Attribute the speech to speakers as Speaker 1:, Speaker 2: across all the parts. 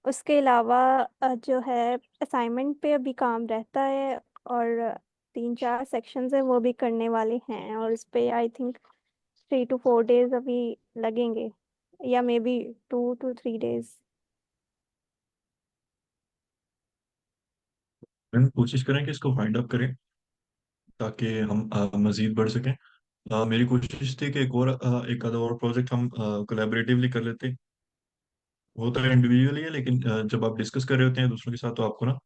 Speaker 1: उसके अलावा जो है असाइनमेंट पे अभी काम रहता है, और 3-4 सेक्शंस है वो भी करने वाले हैं, और उस पे आई थिंक 3 to 4 days अभी लगेंगे, या मे बी 2 to 3 days।
Speaker 2: हम कोशिश करें कि इसको फाइंड अप करें ताकि हम मजीद बढ़ सकें। मेरी कोशिश थी कि एक आधा और प्रोजेक्ट हम कोलैबोरेटिवली कर लेते। होता है इंडिविजुअली है, लेकिन जब आप डिस्कस कर रहे होते हैं दूसरों के साथ तो आपको ना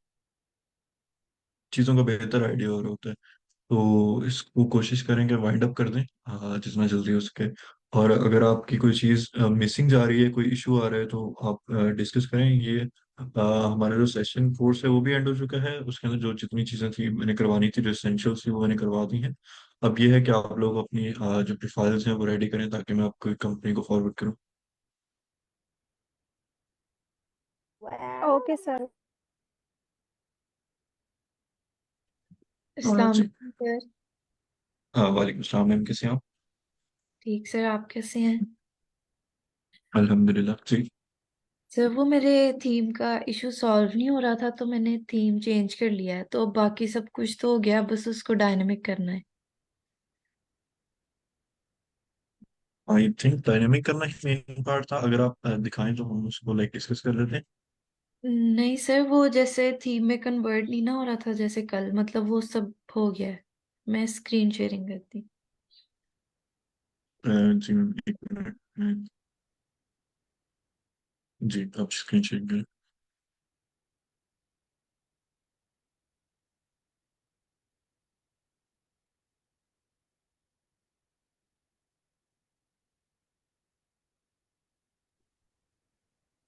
Speaker 2: चीज़ों का बेहतर आइडिया हो रहा होता है। तो इसको कोशिश करेंगे वाइंड अप कर दें जितना जल्दी हो सके। और अगर आपकी कोई चीज़ मिसिंग जा रही है, कोई इशू आ रहा है, तो आप डिस्कस करें ये। हमारा जो सेशन कोर्स है वो भी एंड हो चुका है। उसके अंदर जो जितनी चीज़ें थी मैंने करवानी थी, जो एसेंशियल्स थी वो मैंने करवा दी हैं। अब ये है कि आप लोग अपनी जो प्रोफाइल्स हैं वो रेडी करें ताकि मैं आपको कंपनी को फॉरवर्ड करूँ।
Speaker 1: Okay sir.
Speaker 2: हाँ
Speaker 3: अस्सलाम
Speaker 2: जी।
Speaker 3: वालेकुम सर।
Speaker 2: वालेकुम सलाम मैम, कैसे हैं आप?
Speaker 3: ठीक सर, आप कैसे हैं?
Speaker 2: अल्हम्दुलिल्लाह जी।
Speaker 3: सर वो मेरे थीम का इशू सॉल्व नहीं हो रहा था, तो मैंने थीम चेंज कर लिया है, तो अब बाकी सब कुछ तो हो गया, बस उसको डायनेमिक करना है।
Speaker 2: आई थिंक डायनेमिक करना ही मेन पार्ट था। अगर आप दिखाएं तो हम उसको लाइक डिस्कस कर लेते हैं।
Speaker 3: नहीं सर, वो जैसे थीम में कन्वर्ट नहीं ना हो रहा था जैसे कल, मतलब वो सब हो गया है। मैं स्क्रीन शेयरिंग करती।
Speaker 2: जी मैम, एक मिनट। जी आप स्क्रीन शेयर करें।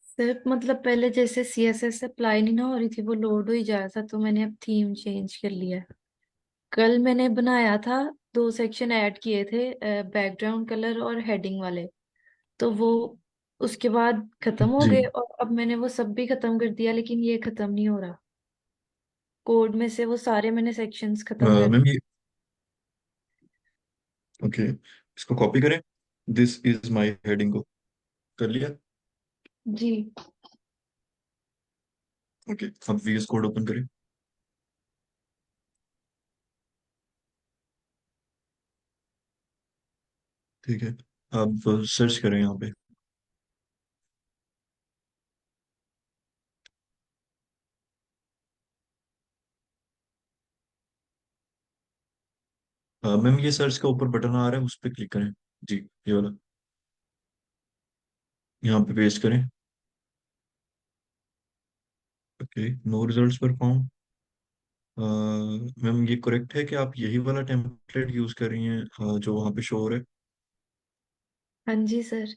Speaker 3: सर मतलब पहले जैसे CSS अप्लाई नहीं ना हो रही थी, वो लोड हो ही जा रहा था, तो मैंने अब थीम चेंज कर लिया है। कल मैंने बनाया था, 2 सेक्शन ऐड किए थे, बैकग्राउंड कलर और हेडिंग वाले। तो वो उसके बाद खत्म हो
Speaker 2: जी
Speaker 3: गए, और अब मैंने वो सब भी खत्म कर दिया, लेकिन ये खत्म नहीं हो रहा। कोड में से वो सारे मैंने सेक्शंस खत्म कर
Speaker 2: मैम ये ओके, इसको कॉपी करें। दिस इज माय हेडिंग को कर लिया।
Speaker 3: जी।
Speaker 2: ओके, अब VS कोड ओपन करें। ठीक है, अब सर्च करें यहाँ पे। मैम ये सर्च का ऊपर बटन आ रहा है, उस पर क्लिक करें। जी, ये वाला यहाँ पे पेस्ट करें। ओके, नो रिजल्ट्स पर फाउंड। मैम ये करेक्ट है कि आप यही वाला टेम्पलेट यूज कर रही हैं जो वहाँ पे शो हो रहा है?
Speaker 3: हाँ जी सर।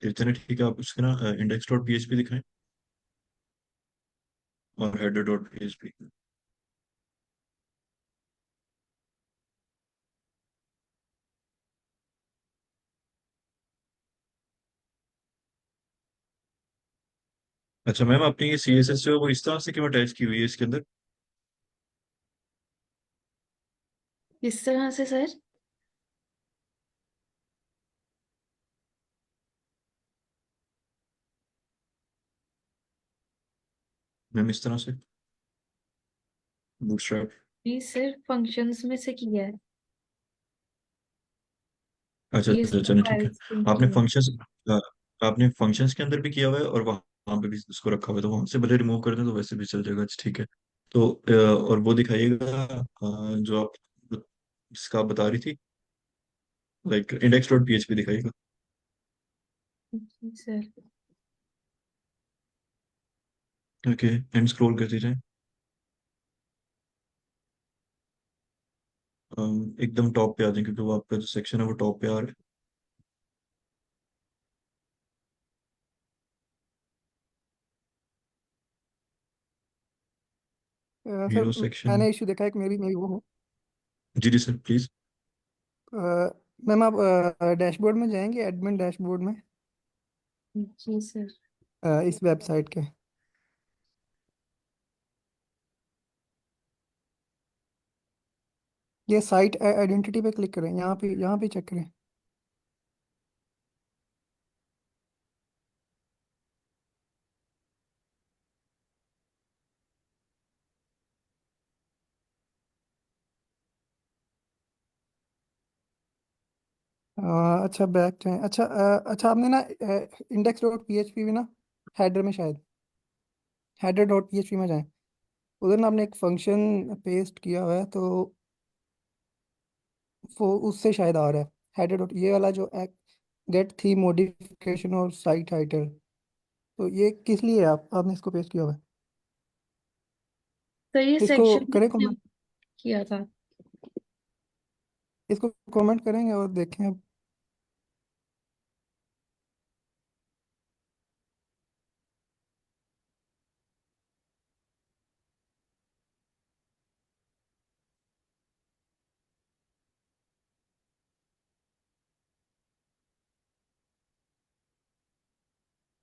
Speaker 2: इतना ठीक है, आप उसके ना index.php दिखाएं और header.php। अच्छा मैम, आपने ये CSS जो है वो इस तरह से क्यों अटैच की हुई है इसके अंदर?
Speaker 3: किस तरह से सर?
Speaker 2: मैम इस तरह से बूटस्ट्रैप।
Speaker 3: जी सर, फंक्शंस में से किया है।
Speaker 2: अच्छा
Speaker 3: ये
Speaker 2: अच्छा
Speaker 3: सब
Speaker 2: अच्छा, नहीं ठीक है।
Speaker 3: फाइल्स में
Speaker 2: आपने
Speaker 3: किया है।
Speaker 2: फंक्शंस आपने फंक्शंस के अंदर भी किया हुआ है और वहाँ पे भी इसको रखा हुआ है, तो वहां से भले रिमूव कर दें तो वैसे भी चल जाएगा। अच्छा, ठीक है। तो और वो दिखाइएगा जो आप जिसका आप बता रही थी, लाइक index.php दिखाइएगा।
Speaker 3: जी सर।
Speaker 2: ओके, एंड स्क्रॉल करते जाएं। एकदम टॉप पे आ जाए क्योंकि वो आपका जो सेक्शन है वो टॉप पे आ रहा है।
Speaker 4: Sir
Speaker 2: hero section.
Speaker 4: मैंने इशू देखा है कि मेरी मेरी वो हो।
Speaker 2: जी जी सर प्लीज।
Speaker 4: मैम आप डैशबोर्ड में जाएंगे, एडमिन डैशबोर्ड में,
Speaker 3: जी सर।
Speaker 4: इस वेबसाइट के। ये साइट आइडेंटिटी पे क्लिक करें, यहाँ पे चेक करें। अच्छा बैक जाएं। अच्छा अच्छा, आपने ना इंडेक्स डॉट पीएचपी भी ना, हेडर में शायद, हेडर डॉट पीएचपी में जाएं, उधर ना आपने एक फंक्शन पेस्ट किया हुआ है, तो वो उससे शायद आ रहा है। हेडर डॉट ये वाला जो गेट थीम मॉडिफिकेशन और साइट टाइटल, तो ये किस लिए है? आपने इसको पेस्ट किया हुआ है?
Speaker 3: तो ये
Speaker 4: इसको
Speaker 3: सेक्शन
Speaker 4: करें
Speaker 3: मैंने
Speaker 4: कमेंट,
Speaker 3: किया था।
Speaker 4: इसको कमेंट करेंगे और देखें अब।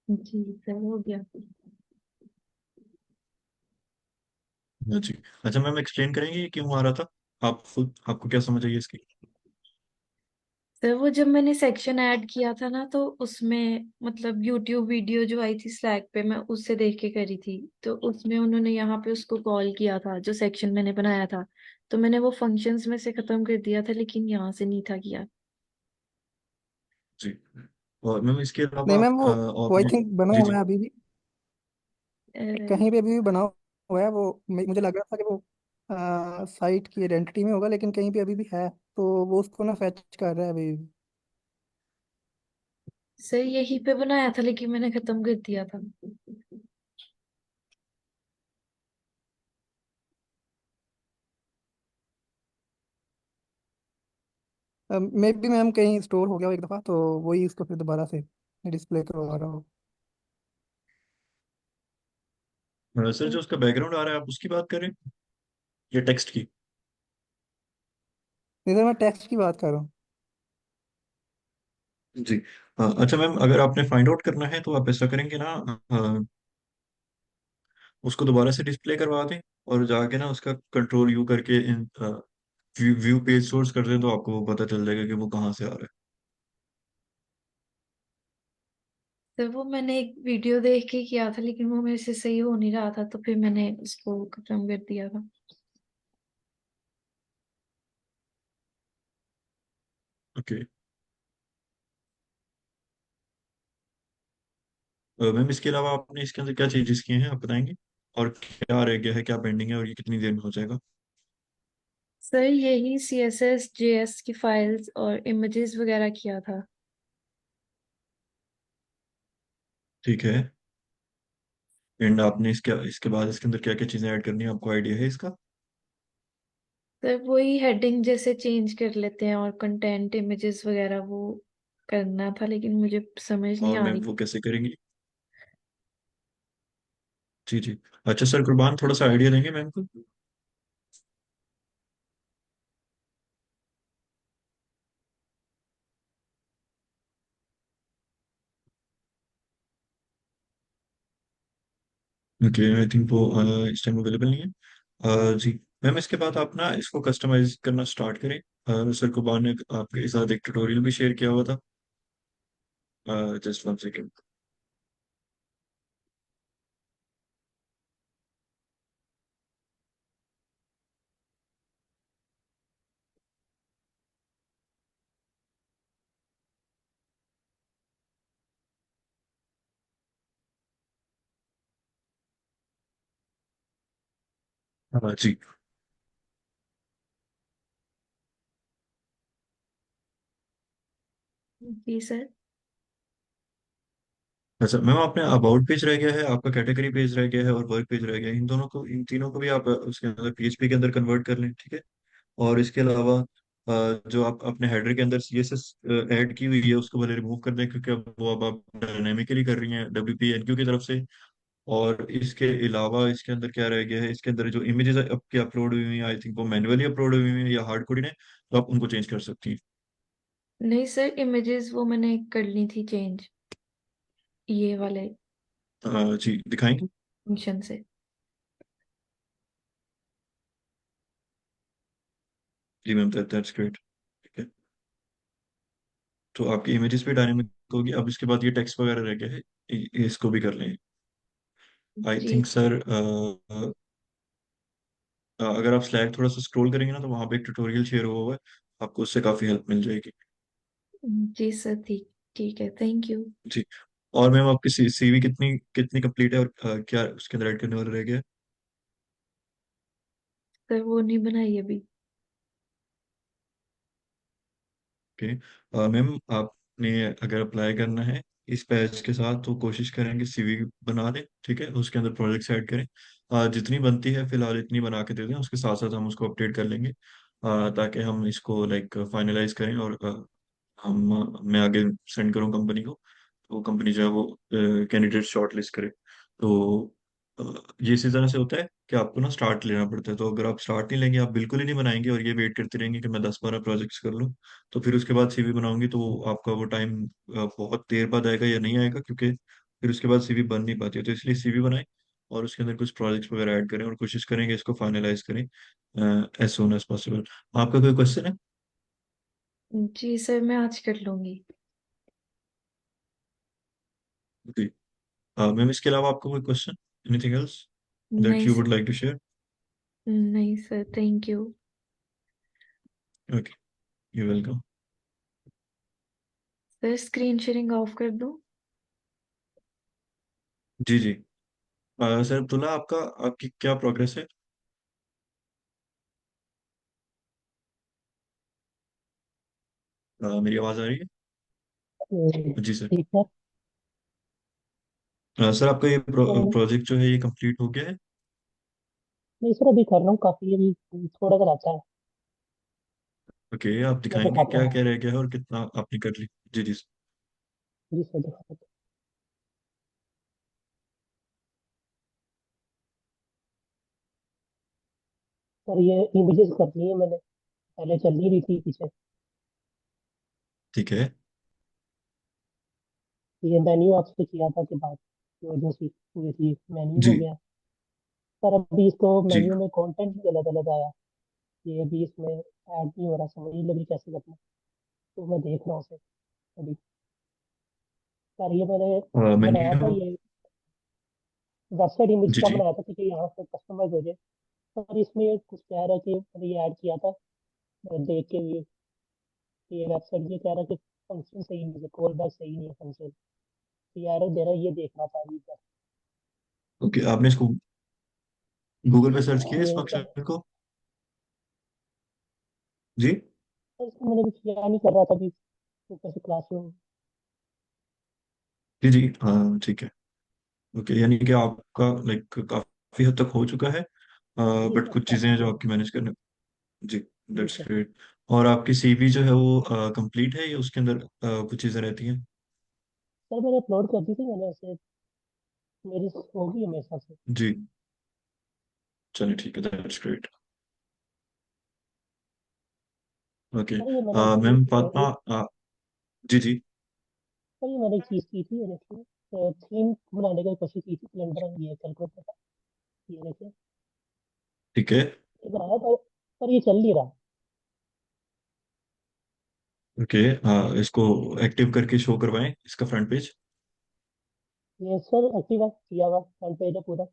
Speaker 3: जी सर, हो गया।
Speaker 2: हाँ जी। अच्छा मैम, एक्सप्लेन करेंगे ये क्यों आ रहा था? आप खुद, आपको क्या समझ आई इसकी?
Speaker 3: सर वो जब मैंने सेक्शन ऐड किया था ना, तो उसमें मतलब यूट्यूब वीडियो जो आई थी स्लैक पे, मैं उससे देख के करी थी। तो उसमें उन्होंने यहाँ पे उसको कॉल किया था जो सेक्शन मैंने बनाया था। तो मैंने वो फंक्शंस में से खत्म कर दिया था, लेकिन यहाँ से नहीं था किया।
Speaker 2: जी। और मैम इसके
Speaker 4: नहीं
Speaker 2: अलावा
Speaker 4: मैम, वो आई
Speaker 2: आपने।
Speaker 4: थिंक बना
Speaker 2: जी
Speaker 4: हुआ
Speaker 2: जी।
Speaker 4: है अभी भी,
Speaker 3: अ,
Speaker 4: कहीं पे अभी भी बना हुआ है वो। मुझे लग रहा था कि वो साइट की आइडेंटिटी में होगा, लेकिन कहीं पे अभी भी है, तो वो उसको ना फेच कर रहा है अभी भी।
Speaker 3: सर यहीं पे बनाया था, लेकिन मैंने खत्म कर दिया था।
Speaker 4: मे बी मैम कहीं स्टोर हो गया हो एक दफ़ा, तो वही उसको फिर दोबारा से डिस्प्ले करवा रहा हो।
Speaker 2: सर जो उसका बैकग्राउंड आ रहा है, आप उसकी बात करें या टेक्स्ट की?
Speaker 4: नहीं सर, मैं टेक्स्ट की बात कर रहा हूँ।
Speaker 2: जी। अच्छा मैम, अगर आपने फाइंड आउट करना है तो आप ऐसा करेंगे ना, उसको दोबारा से डिस्प्ले करवा दें और जाके ना उसका कंट्रोल यू करके इन व्यू व्यू पेज सोर्स कर दें, तो आपको वो पता चल जाएगा कि वो कहाँ से आ रहा
Speaker 3: सर वो मैंने एक वीडियो देख के किया था, लेकिन वो मेरे से सही हो नहीं रहा था, तो फिर मैंने उसको खत्म कर दिया था।
Speaker 2: है। ओके। मैम इसके अलावा आपने इसके अंदर क्या चेंजेस किए हैं, आप बताएंगे? और क्या रह गया है, क्या पेंडिंग है, और ये कितनी देर में हो जाएगा?
Speaker 3: सर यही CSS JS की फाइल्स और इमेजेस वगैरह किया था।
Speaker 2: ठीक है। एंड आपने इसके इसके बाद इसके अंदर क्या क्या चीजें ऐड करनी है, आपको आइडिया है इसका?
Speaker 3: सर वही हेडिंग जैसे चेंज कर लेते हैं, और कंटेंट इमेजेस वगैरह वो करना था, लेकिन मुझे समझ नहीं
Speaker 2: और
Speaker 3: आ
Speaker 2: मैम
Speaker 3: रही।
Speaker 2: वो कैसे करेंगी? जी जी। अच्छा सर, कुर्बान थोड़ा सा आइडिया देंगे मैम को? ओके, आई थिंक वो इस टाइम अवेलेबल नहीं है। जी। मैम इसके बाद आप ना इसको कस्टमाइज करना स्टार्ट करें। सर कुर्बान ने आपके साथ एक ट्यूटोरियल भी शेयर किया हुआ था। Just one second. हाँ जी।
Speaker 3: जी सर।
Speaker 2: अच्छा मैम, आपने अबाउट पेज रह गया है, आपका कैटेगरी पेज रह गया है, और वर्क पेज रह गया है। इन दोनों को, इन तीनों को भी आप उसके अंदर पीएचपी के अंदर कन्वर्ट कर लें, ठीक है? और इसके अलावा जो आप अपने हेडर के अंदर सीएसएस ऐड की हुई है उसको भले रिमूव कर दें, क्योंकि अब आप डायनेमिकली कर रही हैं डब्ल्यूपी एनक्यू की तरफ से। और इसके अलावा इसके अंदर क्या रह गया है, इसके अंदर जो इमेजेस आपके अपलोड हुई हुई हैं, आई थिंक वो मैन्युअली अपलोड हुई हुई हैं या हार्ड कोडेड हैं, तो आप उनको चेंज कर सकती हैं।
Speaker 3: नहीं सर, इमेजेस वो मैंने कर ली थी चेंज, ये वाले
Speaker 2: जी, दिखाएंगे?
Speaker 3: फंक्शन से।
Speaker 2: जी मैम, दैट्स ग्रेट। ठीक है। तो आपकी इमेजेस भी डायनेमिक होगी। अब इसके बाद ये टेक्स्ट वगैरह रह गया है, इसको भी कर लें। आई
Speaker 3: जी।
Speaker 2: थिंक सर, अगर आप स्लैक थोड़ा सा स्क्रॉल करेंगे ना, तो वहाँ पे एक ट्यूटोरियल शेयर हुआ हुआ है, आपको उससे काफ़ी हेल्प मिल जाएगी।
Speaker 3: जी सर, ठीक ठीक है, थैंक यू।
Speaker 2: जी। और मैम आपकी सीवी कितनी कितनी कंप्लीट है और क्या उसके अंदर ऐड करने वाला रह गया है?
Speaker 3: सर वो नहीं बनाई अभी।
Speaker 2: ओके मैम, आपने अगर अप्लाई करना है इस बैच के साथ तो कोशिश करेंगे सीवी बना लें, ठीक है, उसके अंदर प्रोजेक्ट्स ऐड करें। जितनी बनती है फिलहाल इतनी बना के दे दें, उसके साथ साथ हम उसको अपडेट कर लेंगे ताकि हम इसको लाइक फाइनलाइज करें और मैं आगे सेंड करूँ कंपनी को, तो कंपनी जो है वो कैंडिडेट शॉर्ट लिस्ट करे। तो अ, ये इसी तरह से होता है कि आपको ना स्टार्ट लेना पड़ता है। तो अगर आप स्टार्ट नहीं लेंगे, आप बिल्कुल ही नहीं बनाएंगे और ये वेट करते रहेंगे कि मैं 10-12 प्रोजेक्ट्स कर लूँ, तो फिर उसके बाद सीवी बनाऊंगी तो आपका वो टाइम बहुत देर बाद आएगा या नहीं आएगा, क्योंकि फिर उसके बाद सीवी बन नहीं पाती है। तो इसलिए सीवी बनाएं और उसके अंदर कुछ प्रोजेक्ट्स वगैरह ऐड करें और कोशिश करेंगे इसको फाइनलाइज करें एज सून एज पॉसिबल। आपका कोई क्वेश्चन है?
Speaker 3: जी सर, मैं आज कर लूंगी।
Speaker 2: जी। मैम इसके अलावा आपका कोई क्वेश्चन, एनीथिंग एल्स दैट
Speaker 3: नहीं
Speaker 2: you would
Speaker 3: sir.
Speaker 2: Like to share?
Speaker 3: नहीं sir, thank you.
Speaker 2: Okay, you welcome.
Speaker 3: Sir screen sharing off कर दूं?
Speaker 2: जी जी। सर अब्दुल्ला, आपका आपकी क्या प्रोग्रेस है? मेरी आवाज़ आ रही है जी सर?
Speaker 5: ठीक है।
Speaker 2: सर आपका ये
Speaker 5: तो
Speaker 2: प्रोजेक्ट जो है ये कंप्लीट हो गया है?
Speaker 5: नहीं सर, अभी कर रहा हूँ, काफी अभी थोड़ा सा रहता है।
Speaker 2: ओके, आप
Speaker 5: मैं
Speaker 2: दिखाएंगे
Speaker 5: दिखाता
Speaker 2: क्या
Speaker 5: हूँ।
Speaker 2: क्या रह गया है और कितना आपने कर ली? जी जी सर।
Speaker 5: जी सर, दिखाता हूँ। सर ये इमेजेस करनी है मैंने, पहले चल ही रही थी पीछे।
Speaker 2: ठीक है।
Speaker 5: ये मेन्यू आपसे किया था कि बात की वजह से हुई थी, मेन्यू हो
Speaker 2: जी
Speaker 5: गया। पर अभी इसको
Speaker 2: जी।
Speaker 5: मेन्यू में कंटेंट भी अलग अलग आया। ये भी इसमें ऐड नहीं हो रहा, समझ नहीं लगी कैसे करना। तो मैं देख रहा हूँ उसे अभी। सर ये मैंने बनाया था,
Speaker 2: मेन्यू।
Speaker 5: ये वेबसाइट इमेज
Speaker 2: जी
Speaker 5: का
Speaker 2: जी।
Speaker 5: बनाया था कि यहाँ से कस्टमाइज हो जाए। पर इसमें ये कुछ कह रहा है कि मैंने ये ऐड किया था, देख के भी ये वेबसाइट ये कह रहा है कि फंक्शन सही नहीं है, कॉल बैक सही नहीं है फंक्शन। ये एरर दे रहा है, ये देखना था अभी तक।
Speaker 2: ओके, आपने इसको गूगल पे सर्च किया इस
Speaker 5: ये क्या,
Speaker 2: फंक्शन को? जी
Speaker 5: इसको मैंने कुछ किया नहीं कर रहा था अभी, ऊपर से क्लास में हूँ।
Speaker 2: जी जी। हाँ ठीक है। ओके, यानी कि आपका लाइक काफी हद तक हो चुका है,
Speaker 5: जी
Speaker 2: बट
Speaker 5: सर,
Speaker 2: कुछ चीजें
Speaker 5: काफी
Speaker 2: हैं
Speaker 5: हो
Speaker 2: जो
Speaker 5: गया।
Speaker 2: आपकी मैनेज करने। जी,
Speaker 5: जी
Speaker 2: दैट्स
Speaker 5: सर।
Speaker 2: ग्रेट। और आपकी सीवी जो है वो कंप्लीट है या उसके अंदर कुछ चीजें रहती हैं?
Speaker 5: सर मैंने अपलोड कर दी थी, मैंने ऐसे मेरी होगी है मेरे हिसाब से।
Speaker 2: जी, चलिए ठीक है, दैट्स ग्रेट। ओके
Speaker 5: सर ये मैंने
Speaker 2: मैम
Speaker 5: ये
Speaker 2: फातिमा, जी जी।
Speaker 5: सर ये मैंने एक चीज़ की थी, ये देखिए थीम बनाने की कोशिश की थी, कैलेंडर ये कैलकुलेटर का। ये देखिए,
Speaker 2: ठीक है।
Speaker 5: ये बनाया था, पर ये चल नहीं रहा।
Speaker 2: ओके, इसको एक्टिव करके शो करवाएं इसका फ्रंट पेज।
Speaker 5: ये सर एक्टिव है, किया हुआ फ्रंट पेज है पूरा।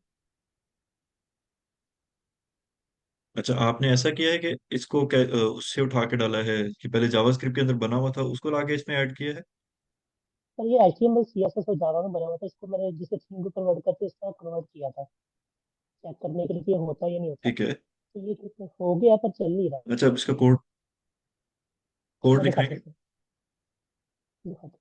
Speaker 2: अच्छा, आपने ऐसा किया है कि इसको उससे उठा के डाला है कि पहले जावास्क्रिप्ट के अंदर बना हुआ था उसको लाके इसमें ऐड किया है?
Speaker 5: पर ये HTML CSS और जावा में बना हुआ था, इसको मैंने जिसे थीम को कन्वर्ट करके इस तरह कन्वर्ट किया था, चेक करने के लिए कि ये होता है या नहीं होता।
Speaker 2: ठीक है।
Speaker 5: तो ये हो गया पर चल नहीं रहा।
Speaker 2: अच्छा, अब इसका कोड कोड
Speaker 5: मैं दिखाता
Speaker 2: दिखाएंगे?
Speaker 5: हूँ सर, दिखाता हूँ।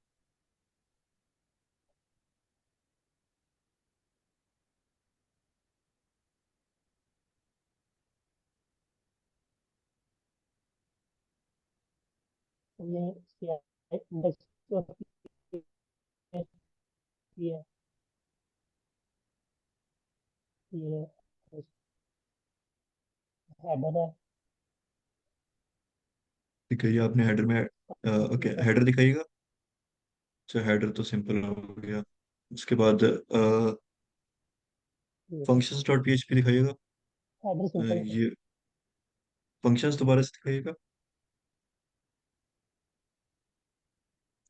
Speaker 5: ये इंडेक्स ये ये हेडर है।
Speaker 2: ठीक है, ये आपने हेडर में ओके,
Speaker 5: ये
Speaker 2: हेडर दिखाइएगा। अच्छा, हेडर तो सिंपल हो गया। उसके बाद फंक्शंस डॉट पीएचपी दिखाइएगा।
Speaker 5: हेडर सिंपल है।
Speaker 2: ये फंक्शंस दोबारा से दिखाइएगा।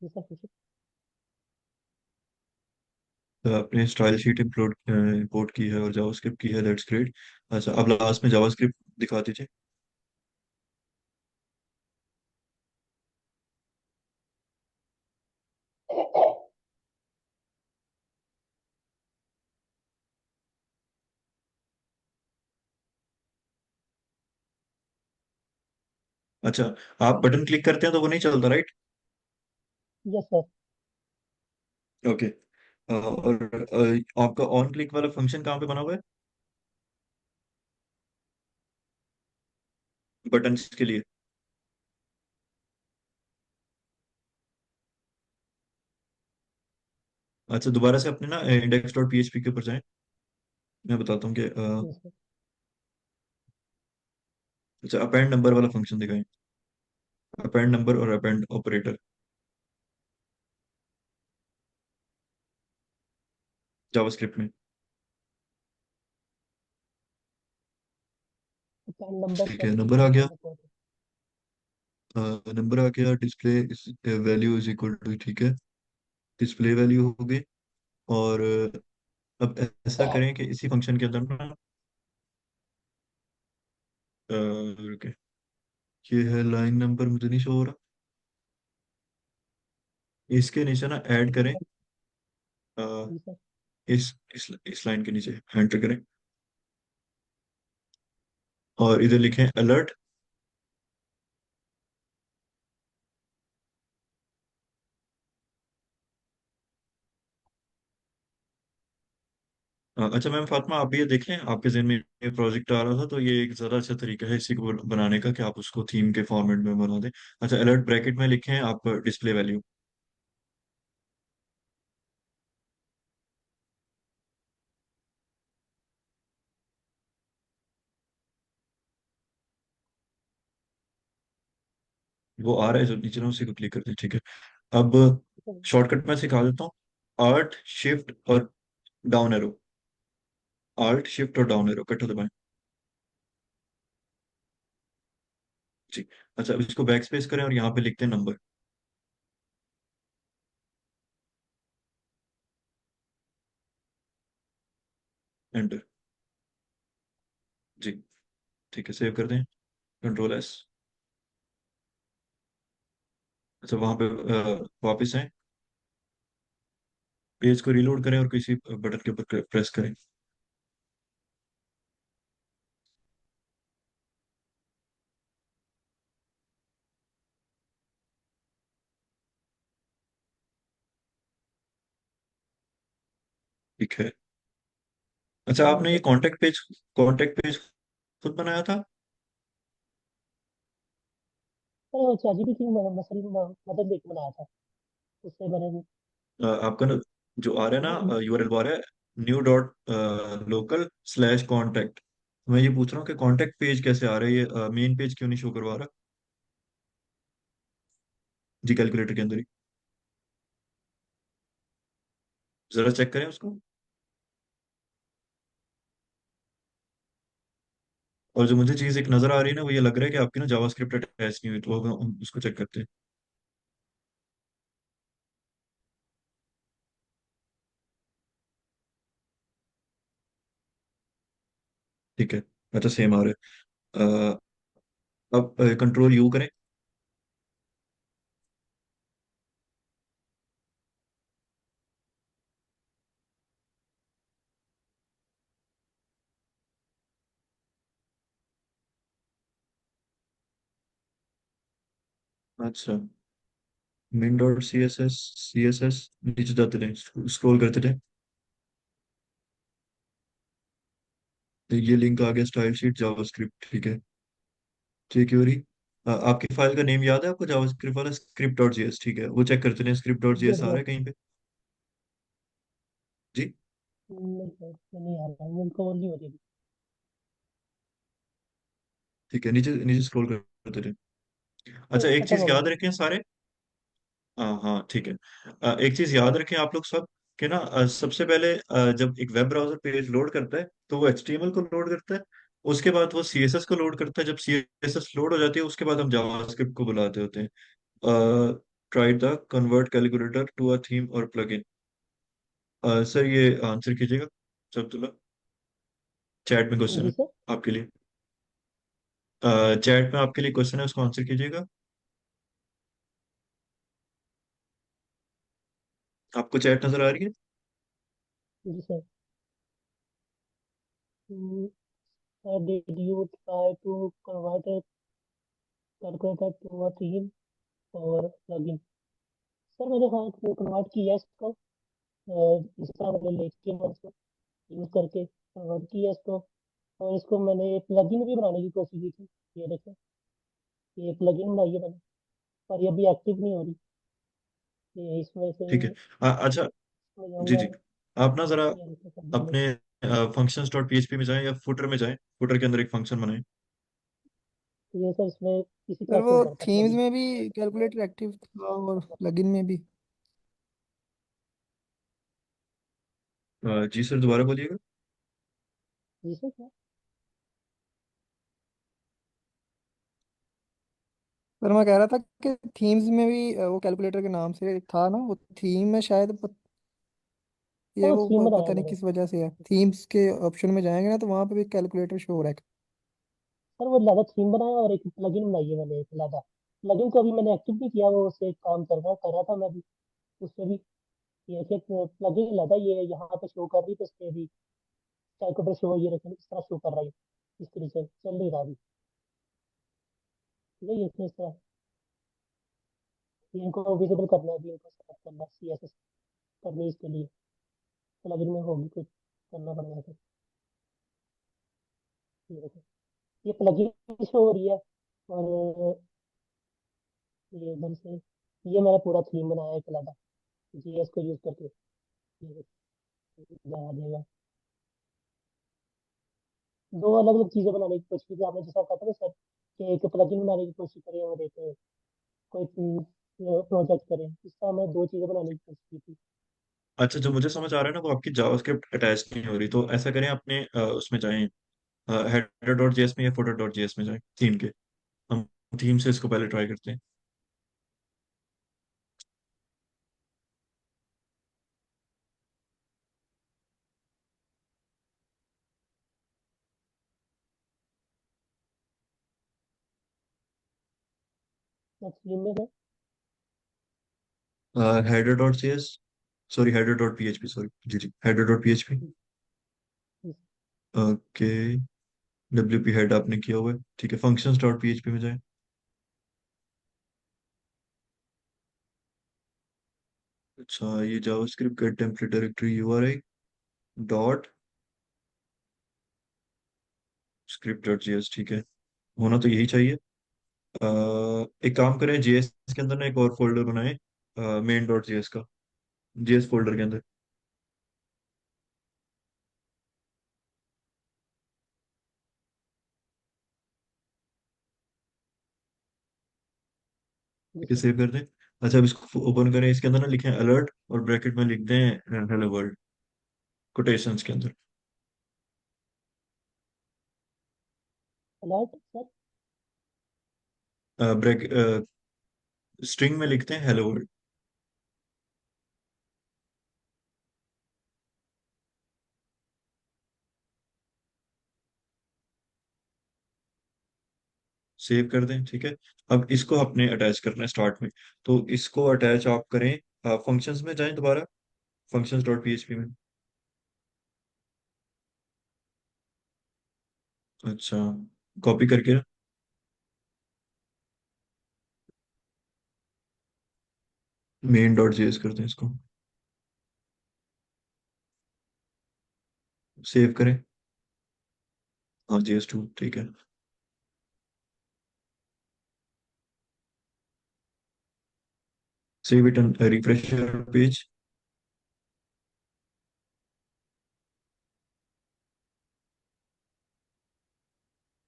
Speaker 5: ये सब कुछ
Speaker 2: आपने स्टाइल शीट इंपोर्ट की है और जावास्क्रिप्ट की है, दैट्स ग्रेट। अच्छा, अब लास्ट में जावास्क्रिप्ट दिखा दीजिए। अच्छा, आप बटन क्लिक करते हैं तो वो नहीं चलता, राइट?
Speaker 5: Yes sir.
Speaker 2: ओके। और आपका ऑन क्लिक वाला फंक्शन कहाँ पे बना हुआ है बटन्स के लिए? अच्छा, दोबारा से अपने ना इंडेक्स डॉट पीएचपी के ऊपर जाएं। मैं बताता हूँ कि
Speaker 5: यस सर।
Speaker 2: अच्छा, अपेंड नंबर वाला फंक्शन दिखाएं। अपेंड नंबर और अपेंड ऑपरेटर जावास्क्रिप्ट में।
Speaker 5: पैन नंबर
Speaker 2: ठीक
Speaker 5: प्लस
Speaker 2: है, नंबर आ गया।
Speaker 5: Append operator.
Speaker 2: नंबर आ गया, display value is equal to, ठीक है, डिस्प्ले वैल्यू हो गई। और अब ऐसा करें कि इसी फंक्शन के अंदर ना रुके, ये है लाइन नंबर, मुझे नहीं शो हो रहा। इसके नीचे ना ऐड
Speaker 5: जी
Speaker 2: करें,
Speaker 5: सर।
Speaker 2: अ,
Speaker 5: जी सर।
Speaker 2: इस लाइन के नीचे एंटर करें और इधर लिखें अलर्ट। अच्छा मैम फातिमा, आप भी ये देख लें, आपके जहन में ये प्रोजेक्ट आ रहा था तो ये एक ज़्यादा अच्छा तरीका है इसी को बनाने का कि आप उसको थीम के फॉर्मेट में बना दें। अच्छा, अलर्ट ब्रैकेट में लिखें आप डिस्प्ले वैल्यू। वो आ रहा है जो नीचे ना, उसी को क्लिक कर दें, ठीक है। अब
Speaker 5: सर,
Speaker 2: शॉर्टकट में सिखा देता हूँ, आर्ट शिफ्ट और डाउन एरो, आर्ट शिफ्ट और डाउन एरो इकट्ठे दबाएं। जी। अच्छा, अब इसको बैक स्पेस करें और यहाँ पे लिखते हैं नंबर, एंटर। जी। ठीक है, सेव कर दें, कंट्रोल एस। अच्छा, वहां पे वापस आए, पेज को रीलोड करें और किसी बटन के ऊपर प्रेस करें। ठीक है। अच्छा,
Speaker 5: जी
Speaker 2: आपने ये
Speaker 5: सर।
Speaker 2: कांटेक्ट पेज खुद बनाया था?
Speaker 5: सर चैट जीपीटी की मदद लेके बनाया था। उससे मैंने।
Speaker 2: आपका ना जो आ रहा है ना यूआरएल वो आ रहा है new dot local slash contact. मैं ये पूछ रहा हूँ कि कॉन्टैक्ट पेज कैसे आ रहा है, ये मेन पेज क्यों नहीं शो करवा रहा? जी, कैलकुलेटर के अंदर ही जरा चेक करें उसको। और जो मुझे चीज एक नजर आ रही है ना, वो ये लग रहा है कि आपकी ना जावास्क्रिप्ट अटैच नहीं हुई, तो हम उसको चेक करते हैं। ठीक है। अच्छा, सेम आ रहा है। अब कंट्रोल यू करें। अच्छा, min dot C S S नीचे जाते रहे, स्क्रॉल करते रहे, तो ये लिंक आ गया स्टाइल शीट जावास्क्रिप्ट, ठीक है। jQuery, आपकी फाइल का नेम याद है आपको जावास्क्रिप्ट वाला? स्क्रिप्ट डॉट जेएस, ठीक है, वो चेक करते रहे, स्क्रिप्ट डॉट
Speaker 5: यस
Speaker 2: जेएस आ रहा
Speaker 5: सर।
Speaker 2: है कहीं पे? जी।
Speaker 5: नहीं सर, ये नहीं आ रहा, वो कवर नहीं हो रही।
Speaker 2: ठीक है, नीचे नीचे स्क्रॉल करते रहे।
Speaker 5: तो
Speaker 2: अच्छा, एक
Speaker 5: खत्म
Speaker 2: चीज
Speaker 5: हो गया
Speaker 2: याद
Speaker 5: सर।
Speaker 2: रखें सारे। हाँ हाँ, ठीक है। एक चीज याद रखें आप लोग सब, कि ना सबसे पहले जब एक वेब ब्राउजर पेज लोड करता है तो वो एचटीएमएल को लोड करता है, उसके बाद वो सीएसएस को लोड करता है, जब सीएसएस लोड हो जाती है उसके बाद हम जावास्क्रिप्ट को बुलाते होते हैं। Try the convert calculator to a theme और प्लगइन। सर ये आंसर कीजिएगा, अब्दुल्ला, चैट में क्वेश्चन
Speaker 5: जी
Speaker 2: है
Speaker 5: सर।
Speaker 2: आपके लिए। चैट में आपके लिए क्वेश्चन है, उसको आंसर कीजिएगा। आपको चैट नजर आ रही है?
Speaker 5: जी sir. Did you try to convert calculator to और थीम और प्लगइन। सर मैंने हाँ कन्वर्ट किया है इसको, इस तरह मैंने लेके मैं इसको यूज करके कन्वर्ट किया इसको। और इसको मैंने प्लगइन भी बनाने की कोशिश की थी। ये देखें, ये प्लगइन बनाई है मैंने, पर ये अभी एक्टिव नहीं हो रही। ये इसमें से
Speaker 2: ठीक है। अच्छा।
Speaker 5: इसमें
Speaker 2: जी
Speaker 5: जाऊंगा।
Speaker 2: जी। आप ना जरा
Speaker 5: ये देखें
Speaker 2: अपने
Speaker 5: सबमिट।
Speaker 2: फंक्शंस डॉट पीएचपी में जाएं या फुटर में जाएं, फुटर के अंदर एक फंक्शन बनाएं।
Speaker 5: ये सर इसमें इसी
Speaker 4: पर
Speaker 5: तरह
Speaker 4: वो
Speaker 5: शो करता
Speaker 4: थीम्स
Speaker 5: प्लगइन।
Speaker 4: में भी कैलकुलेटर एक्टिव था और प्लगइन में भी।
Speaker 2: जी सर, दोबारा बोलिएगा।
Speaker 5: जी सर क्या?
Speaker 4: पर मैं कह रहा था कि थीम्स में भी वो कैलकुलेटर के नाम से था ना, वो थीम में शायद ये
Speaker 5: हाँ
Speaker 4: वो
Speaker 5: थीम बनाया
Speaker 4: पता नहीं
Speaker 5: मैंने।
Speaker 4: किस वजह से है, थीम्स के ऑप्शन में जाएंगे ना तो वहां पे भी कैलकुलेटर शो हो रहा है।
Speaker 5: सर वो लैदा थीम बनाया और एक प्लगइन बनाई है मैंने, एक लैदा प्लगइन को अभी मैंने एक्टिव नहीं किया, वो उससे काम कर रहा था मैं भी उससे भी। ये कि प्लगइन लैदा ये यहाँ पे शो कर रही, तो इससे भी कैलकुलेटर शो ये रखें इस तरह शो कर रहा है। इस तरीके से चल नहीं रहा अभी। ठीक है, ये इस तरह ये इनको विजिबल करना है, अभी इनको सेट करना है, CSS करनी है इसके लिए। प्लगइन में होगी कुछ करना पड़ेगा फिर। ये देखो, ये प्लगइन शो हो रही है। और ये इधर से ये मैंने पूरा थीम बनाया है एक अलग GS को यूज करके। ये देखो, आ जाएगा। दो अलग अलग चीजें बनाने की कोशिश की आपने, जैसा कहा था ना सर कि एक प्लगइन बनाने की कोशिश करें और एक कोई प्रोजेक्ट करें, इस तरह मैं दो चीजें बनाने की कोशिश की थी।
Speaker 2: अच्छा, जो मुझे समझ आ रहा है ना, वो आपकी जावास्क्रिप्ट अटैच नहीं हो रही, तो ऐसा करें, अपने उसमें जाएं, हेडर डॉट जेएस में या फुटर डॉट जेएस में जाएं, थीम के। हम थीम से इसको पहले ट्राई करते हैं।
Speaker 5: मैं थीम में है।
Speaker 2: Header dot JS, sorry header dot PHP, sorry जी जी, header dot PHP. Okay. WP head आपने किया हुआ है, ठीक है। फंक्शंस डॉट पीएचपी में जाएं। अच्छा, ये JavaScript get template directory URI dot script dot JS, ठीक है। होना तो यही चाहिए। एक काम करें, जेएस के अंदर ना एक और फोल्डर बनाएं, मेन डॉट जेएस का, जेएस फोल्डर के अंदर।
Speaker 5: जी
Speaker 2: ठीक है,
Speaker 5: सर।
Speaker 2: सेव कर दें। अच्छा, अब इसको ओपन करें, इसके अंदर ना लिखें अलर्ट और ब्रैकेट में लिख दें हेलो वर्ल्ड, कोटेशंस के अंदर।
Speaker 5: Alert sir.
Speaker 2: ब्रैक स्ट्रिंग में लिखते हैं हेलो वर्ल्ड। सेव कर दें, ठीक है। अब इसको अपने अटैच करना है स्टार्ट में, तो इसको अटैच आप करें, फंक्शंस में जाएं दोबारा, फंक्शंस डॉट पीएचपी में। अच्छा, कॉपी करके मेन डॉट जेएस करते हैं इसको, सेव करें। हाँ, जेएस 2, ठीक है। Save it and refresh page.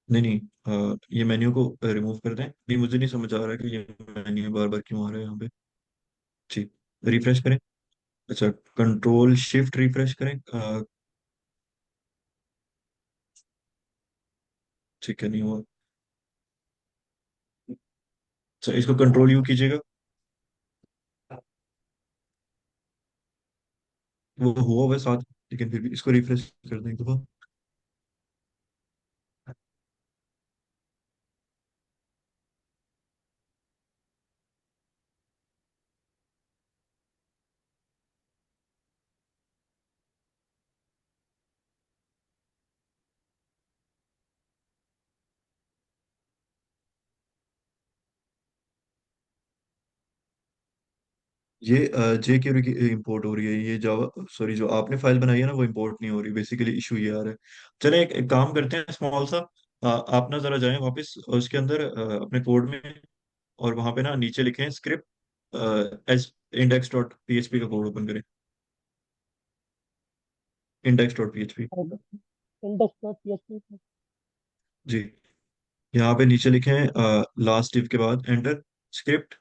Speaker 2: नहीं नहीं, ये मेन्यू को रिमूव कर दें, नहीं मुझे नहीं समझ आ रहा है कि ये मेन्यू बार बार क्यों आ रहा है यहाँ पे। ठीक, रिफ्रेश करें। अच्छा, कंट्रोल शिफ्ट रिफ्रेश करें, ठीक है, नहीं हुआ। अच्छा, इसको कंट्रोल यू कीजिएगा। वो हुआ हुआ है साथ, लेकिन फिर भी इसको रिफ्रेश कर दें एक दफा। ये जे क्यूरी की इंपोर्ट हो रही है, ये जावा, सॉरी, जो आपने फाइल बनाई है ना वो इंपोर्ट नहीं हो रही, बेसिकली इशू ये आ रहा है। चले एक काम करते हैं स्मॉल सा। आप ना जरा जाएं वापस उसके अंदर अपने कोड में, और वहां पे ना नीचे लिखें script S index dot PHP का कोड ओपन करें। Index dot PHP.
Speaker 5: Index dot PHP.
Speaker 2: जी। यहाँ पे नीचे लिखें लास्ट इफ के बाद एंटर स्क्रिप्ट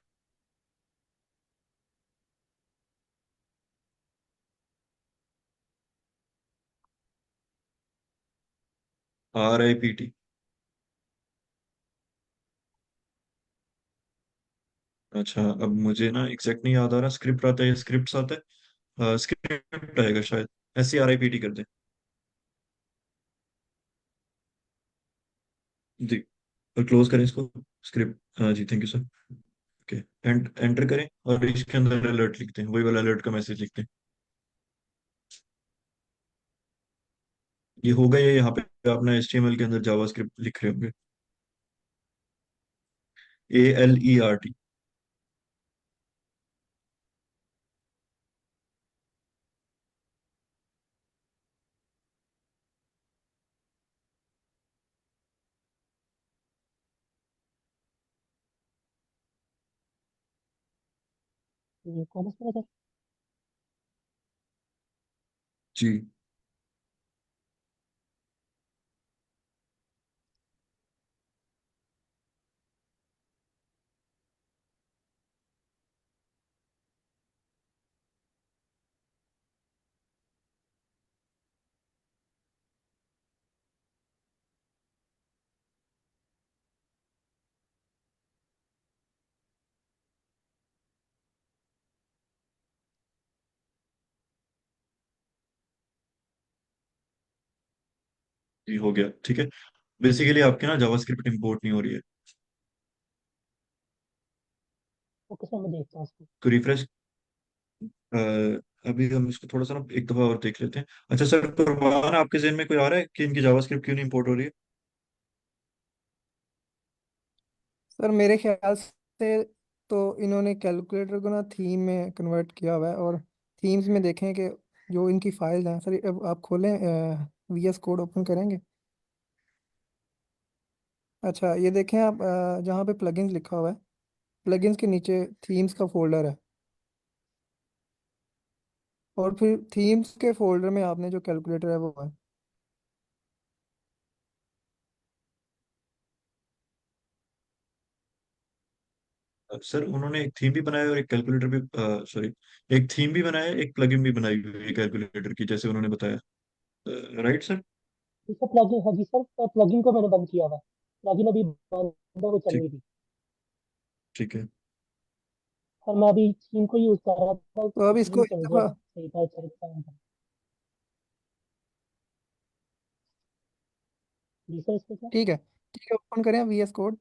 Speaker 2: RIPT। अच्छा, अब मुझे ना एग्जैक्ट नहीं याद आ रहा, स्क्रिप्ट आता है या स्क्रिप्ट आता है, स्क्रिप्ट आएगा शायद। SCRIPT कर दें। जी। और क्लोज करें इसको। स्क्रिप्ट, हाँ जी, thank you sir. Okay. Enter करें और इसके अंदर अलर्ट लिखते हैं, वही वाला अलर्ट का मैसेज लिखते हैं। ये हो गया, ये यहाँ पे अपना HTML के अंदर जावास्क्रिप्ट लिख रहे होंगे। ALERT।
Speaker 5: ये कौन सा सर?
Speaker 2: जी। जी हो गया, ठीक है। बेसिकली आपके ना जावास्क्रिप्ट इंपोर्ट नहीं हो रही है।
Speaker 5: ओके सर, मैं देखता हूँ उसको।
Speaker 2: तो रिफ्रेश, अभी हम इसको थोड़ा सा ना एक दफा और देख लेते हैं। अच्छा सर, कुरबान, आपके जहन में कोई आ रहा है कि इनकी जावास्क्रिप्ट क्यों नहीं इंपोर्ट हो रही है?
Speaker 4: सर मेरे ख्याल से तो इन्होंने कैलकुलेटर को ना थीम में कन्वर्ट किया हुआ है, और थीम्स में देखें कि जो इनकी फाइल हैं सर, अब आप खोलें, VS कोड ओपन करेंगे। अच्छा ये देखें आप, जहाँ पे प्लगइन्स लिखा हुआ है, प्लगइन्स के नीचे थीम्स का फोल्डर है, और फिर थीम्स के फोल्डर में आपने जो कैलकुलेटर है वो है।
Speaker 2: सर उन्होंने एक थीम भी बनाया और एक कैलकुलेटर भी, सॉरी, एक थीम भी बनाया, एक प्लगइन भी बनाई हुई है कैलकुलेटर की, जैसे उन्होंने बताया। Right sir?
Speaker 5: जी सर, प्लगइन, हाँ जी सर, प्लगइन को मैंने बंद किया हुआ है। प्लगइन अभी बंद है, वो चल
Speaker 2: ठीक।
Speaker 5: रही थी।
Speaker 2: ठीक है।
Speaker 5: और मैं अभी थीम को यूज कर रहा था,
Speaker 4: तो अब
Speaker 5: थीम
Speaker 4: इसको
Speaker 5: चल
Speaker 4: एक
Speaker 5: रहा
Speaker 4: दफ़ा,
Speaker 5: था, सही था, चल रहा था। जी सर, इसको क्या?
Speaker 4: ठीक है, ठीक है, ओपन करें VS कोड।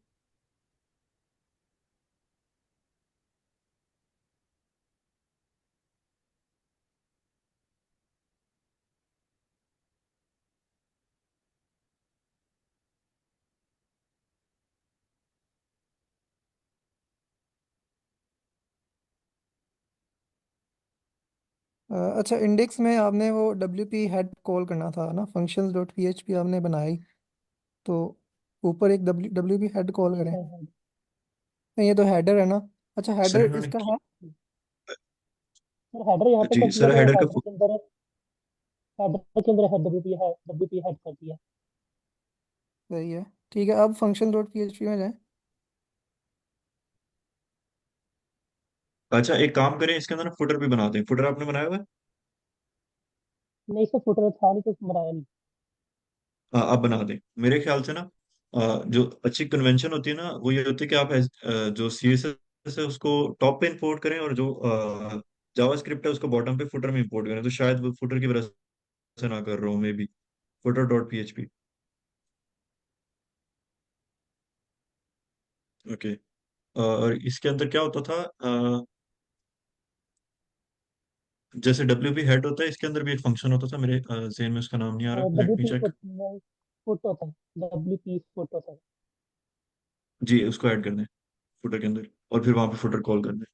Speaker 4: अच्छा, इंडेक्स में आपने वो WP हेड कॉल करना था ना, functions.php आपने बनाई, तो ऊपर एक WP हेड कॉल
Speaker 5: जी
Speaker 4: करें।
Speaker 5: सर, हाँ।
Speaker 4: नहीं, ये तो हेडर है ना। अच्छा,
Speaker 2: सर
Speaker 4: हेडर
Speaker 2: इन्होंने
Speaker 4: इसका है।
Speaker 5: सर हेडर यहाँ पे
Speaker 2: जी
Speaker 5: कर दिया,
Speaker 2: सर,
Speaker 5: मैं
Speaker 2: हेडर का
Speaker 5: हेडर के अंदर है डब्ल्यू पी हेड कर दिया।
Speaker 4: सही है, ठीक है, अब functions.php में जाएं।
Speaker 2: अच्छा, एक काम करें, इसके अंदर ना फुटर भी बना दें। फुटर आपने बनाया हुआ है?
Speaker 5: नहीं सर, फुटर था नहीं तो बनाया नहीं।
Speaker 2: आप बना दें मेरे ख्याल से ना। जो अच्छी कन्वेंशन होती है ना, वो ये होती है कि आप जो CSS है उसको टॉप पे इंपोर्ट करें, और जो जावास्क्रिप्ट है उसको बॉटम पे फुटर में इंपोर्ट करें। तो शायद वो फुटर की वजह से ना कर रहा हूँ, मे बी। footer.php। ओके। और इसके अंदर क्या होता था, जैसे WP हेड होता है, इसके अंदर भी एक फंक्शन होता था, मेरे जहन में उसका नाम नहीं आ रहा,
Speaker 5: W
Speaker 2: let me
Speaker 5: P
Speaker 2: check.
Speaker 5: फुट होता है, WP फुट होता है।
Speaker 2: जी, उसको ऐड कर दें फुटर के अंदर, और फिर वहां पे फुटर कॉल कर दें।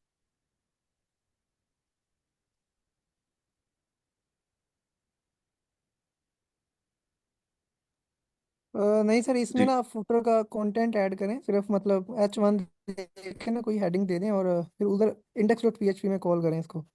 Speaker 4: नहीं सर, इसमें
Speaker 2: जी
Speaker 4: ना फुटर का कंटेंट ऐड करें सिर्फ, मतलब H1 देखें ना, कोई हेडिंग दे दें और फिर उधर index.php में कॉल करें इसको।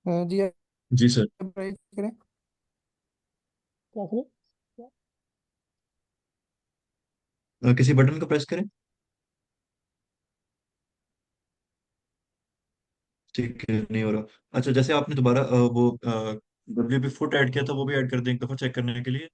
Speaker 4: जी आप
Speaker 2: जी सर।
Speaker 4: ट्राई करें।
Speaker 5: क्या करें? क्या?
Speaker 2: किसी बटन को प्रेस करें। ठीक है, नहीं हो रहा। अच्छा, जैसे आपने दोबारा वो WP फुट ऐड किया था, वो भी ऐड कर दें एक दफा चेक करने के लिए।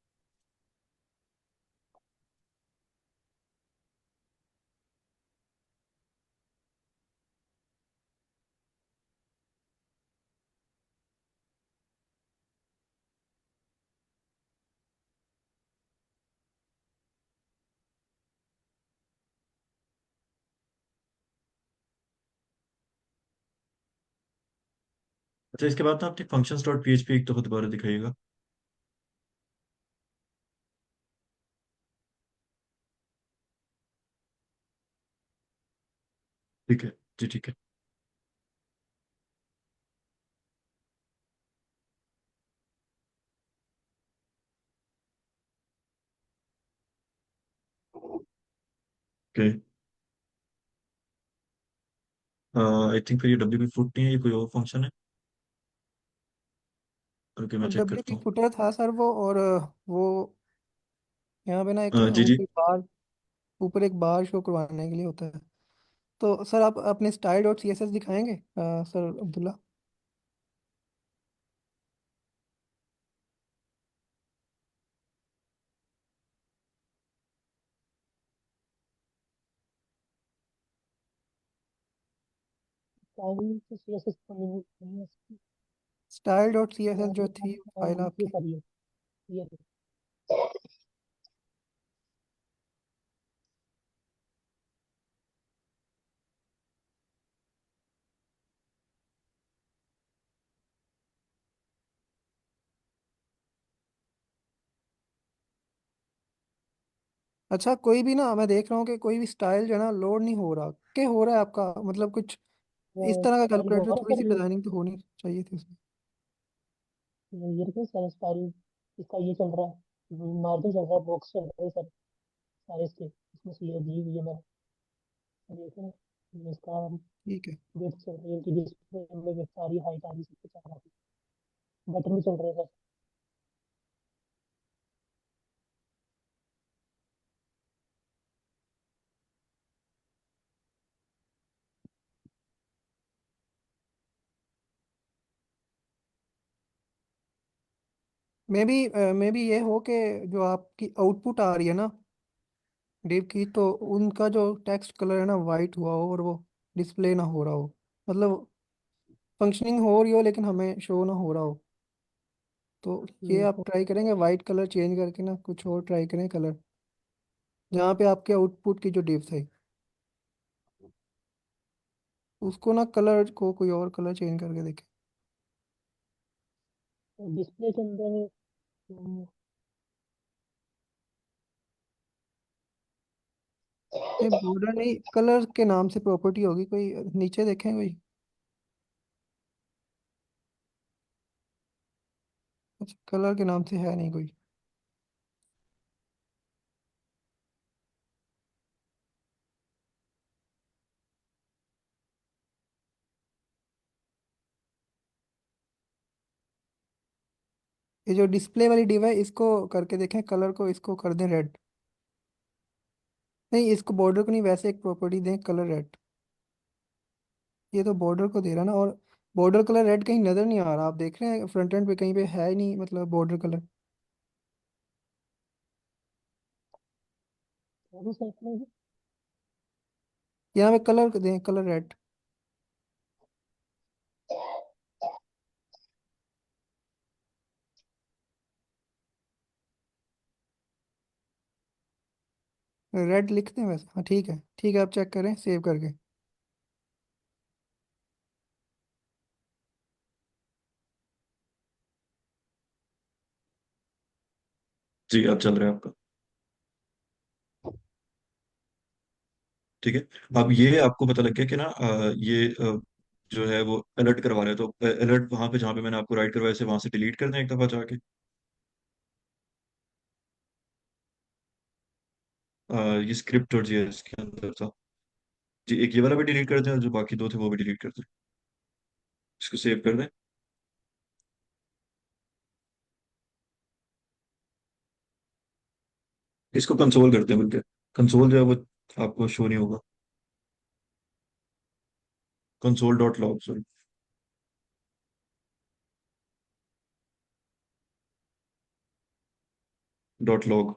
Speaker 2: अच्छा, इसके बाद ना आपने फंक्शंस डॉट PHP एक दफा दोबारा दिखाइएगा। ठीक है जी, ठीक है। ओके। आई थिंक फिर ये WP फुट नहीं है, ये कोई और फंक्शन है। ओके, मैं चेक करता
Speaker 4: WP
Speaker 2: हूँ।
Speaker 4: फुटर था सर वो, और वो यहाँ पे ना एक
Speaker 2: जी जी।
Speaker 4: ऊपर बार, ऊपर एक बार शो करवाने के लिए होता है। तो सर आप अपने style.css दिखाएंगे सर अब्दुल्ला।
Speaker 5: टाइम से CSS तो नहीं है इसकी।
Speaker 4: style.css जो
Speaker 5: ये
Speaker 4: थी फाइल
Speaker 5: ये
Speaker 4: आपकी।
Speaker 5: सारी है। ये
Speaker 4: अच्छा, कोई भी ना, मैं देख रहा हूँ कि कोई भी स्टाइल जो है ना लोड नहीं हो रहा, क्या हो रहा है आपका, मतलब कुछ इस तरह का
Speaker 5: स्टाइल
Speaker 4: कैलकुलेटर,
Speaker 5: होगा ना
Speaker 4: थोड़ी सी
Speaker 5: सर।
Speaker 4: डिजाइनिंग तो होनी चाहिए थी उसमें।
Speaker 5: ये देखिए सर, स्टाइल इसका ये चल रहा है, मार्जिन चल रहा है, बॉक्स चल रहा है सर, सारे इसके इसमें से ये दी हुई है मैंने। देखिए ना, ये इसका
Speaker 4: ठीक है।
Speaker 5: वेट चल रही है, इनकी डिस्प्ले में वेट आ रही है, हाइट आ रही है, सब कुछ आ रहा है, बटन भी चल रहे हैं सर।
Speaker 4: मे बी ये हो कि जो आपकी आउटपुट आ रही है ना डिव की, तो उनका जो टेक्स्ट कलर है ना वाइट हुआ हो और वो डिस्प्ले ना हो रहा हो, मतलब फंक्शनिंग हो रही हो लेकिन हमें शो ना हो रहा हो। तो ये आप
Speaker 5: तो
Speaker 4: ट्राई करेंगे वाइट कलर चेंज करके ना, कुछ और ट्राई करें कलर, जहाँ पे आपके आउटपुट की जो डिव है उसको ना कलर को कोई और कलर चेंज करके देखें।
Speaker 5: डिस्प्ले के अंदर
Speaker 4: ये बॉर्डर नहीं, कलर के नाम से प्रॉपर्टी होगी कोई, नीचे देखें कोई। अच्छा, कलर के नाम से है नहीं कोई। ये जो डिस्प्ले वाली डिव है इसको करके देखें, कलर को इसको कर दें रेड। नहीं, इसको बॉर्डर को नहीं, वैसे एक प्रॉपर्टी दें कलर रेड। ये तो बॉर्डर को दे रहा ना, और बॉर्डर कलर रेड कहीं नजर नहीं आ रहा, आप देख रहे हैं फ्रंट एंड पे कहीं पे है ही नहीं, मतलब बॉर्डर कलर।
Speaker 5: कौन सा कलर है?
Speaker 4: यहाँ पे कलर दें कलर रेड। रेड लिख दें वैसे, हाँ ठीक है, ठीक है, आप चेक करें सेव करके।
Speaker 2: जी अब चल रहा है आपका। ठीक है। अब ये आपको पता लग गया कि ना ये जो है वो अलर्ट करवा रहे हैं, तो अलर्ट वहां पे जहाँ पे मैंने आपको राइट करवाया से वहां से डिलीट कर दें एक दफा जाके। ये स्क्रिप्ट और जीएस के अंदर था। जी एक ये वाला भी डिलीट कर दें और जो बाकी दो थे वो भी डिलीट कर दें। इसको सेव कर दें। इसको कंसोल करते हैं बल्कि। कंसोल जो है वो आपको शो नहीं होगा। Console dot log, sorry. Dot log.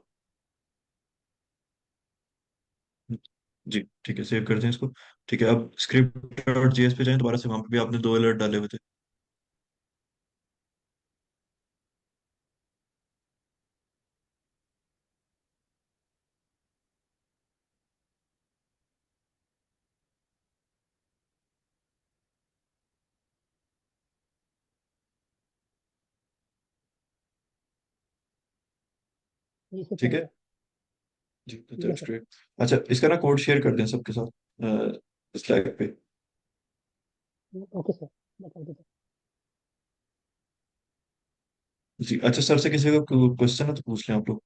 Speaker 2: जी ठीक है, सेव करते हैं इसको। ठीक है, अब स्क्रिप्ट डॉट जेएस पे जाएं दोबारा से, वहां पे भी आपने दो अलर्ट डाले हुए थे।
Speaker 5: जी सर,
Speaker 2: ठीक
Speaker 5: चल
Speaker 2: है।
Speaker 5: रहा है।
Speaker 2: जी तो
Speaker 5: ठीक है
Speaker 2: दैट्स
Speaker 5: सर।
Speaker 2: ग्रेट। अच्छा, इसका ना कोड शेयर कर दें सबके साथ स्लैक पे।
Speaker 5: ओके सर, मैं कर देता
Speaker 2: जी अच्छा, सर से किसी का क्वेश्चन है तो पूछ लें आप लोग।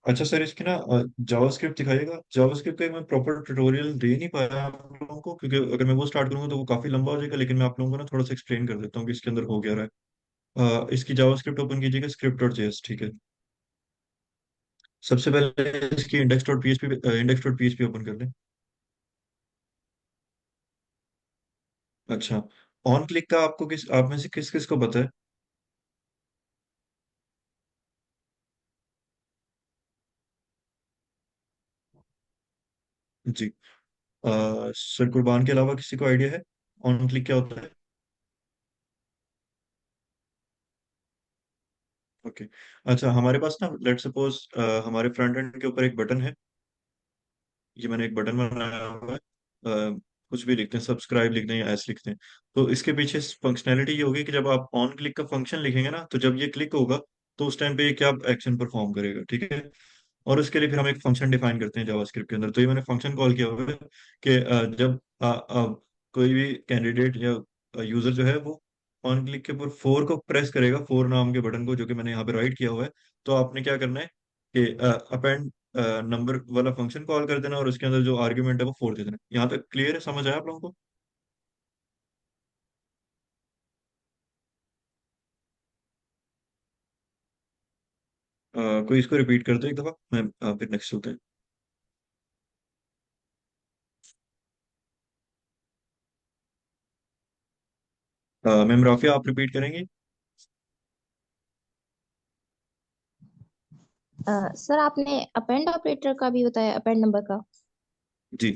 Speaker 2: अच्छा सर, इसकी ना जावास्क्रिप्ट दिखाइएगा। जावास्क्रिप्ट का एक मैं प्रॉपर ट्यूटोरियल दे नहीं पाया आप लोगों को, क्योंकि अगर मैं वो स्टार्ट करूंगा तो वो काफी लंबा हो जाएगा, लेकिन मैं आप लोगों को ना थोड़ा सा एक्सप्लेन कर देता हूँ कि इसके अंदर हो क्या रहा है। इसकी जावास्क्रिप्ट ओपन कीजिएगा, स्क्रिप्ट डॉट जेएस, ठीक है। सबसे पहले इसकी इंडेक्स डॉट पीएचपी ओपन कर लें। अच्छा, ऑन क्लिक का आपको किस आप में से किस किस को पता है? जी सर कुर्बान के अलावा किसी को आइडिया है ऑन क्लिक क्या होता है? ओके। अच्छा, हमारे पास ना लेट सपोज हमारे फ्रंट एंड के ऊपर एक बटन है। ये मैंने एक बटन बनाया हुआ है। कुछ भी लिखते हैं, सब्सक्राइब लिखते हैं या एस लिखते हैं। तो इसके पीछे फंक्शनैलिटी ये होगी कि जब आप ऑन क्लिक का फंक्शन लिखेंगे ना, तो जब ये क्लिक होगा तो उस टाइम पे ये क्या एक्शन परफॉर्म करेगा, ठीक है। और उसके लिए फिर हम एक फंक्शन डिफाइन करते हैं जावास्क्रिप्ट के अंदर। तो ये मैंने फंक्शन कॉल किया हुआ है कि जब कोई भी कैंडिडेट या यूजर जो है वो ऑन क्लिक के ऊपर फोर को प्रेस करेगा, फोर नाम के बटन को, जो कि मैंने यहाँ पे राइट किया हुआ है। तो आपने क्या करना है कि अपेंड नंबर वाला फंक्शन कॉल कर देना और उसके अंदर जो आर्ग्यूमेंट है वो फोर दे देना। यहाँ तक क्लियर है, समझ आया आप लोगों को? कोई इसको रिपीट कर दो एक दफा, मैं फिर नेक्स्ट चलते हैं। मैम राफिया, आप रिपीट करेंगी?
Speaker 6: सर आपने अपेंड ऑपरेटर का भी बताया, अपेंड नंबर का।
Speaker 2: जी।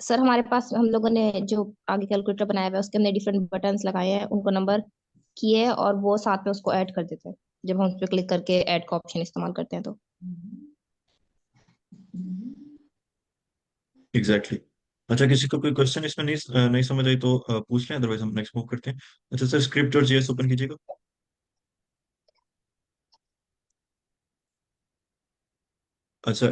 Speaker 6: सर हमारे पास हम लोगों ने जो आगे कैलकुलेटर बनाया हुआ है उसके अंदर डिफरेंट बटन्स लगाए हैं, उनको नंबर किए और वो साथ में उसको ऐड कर देते हैं जब हम उस पर क्लिक करके ऐड का ऑप्शन इस्तेमाल करते हैं तो।
Speaker 2: एग्जैक्टली। अच्छा, किसी को कोई क्वेश्चन इसमें नहीं समझ आई तो पूछ लें, अदरवाइज हम नेक्स्ट मूव करते हैं। अच्छा सर, स्क्रिप्ट और जेएस ओपन कीजिएगा। अच्छा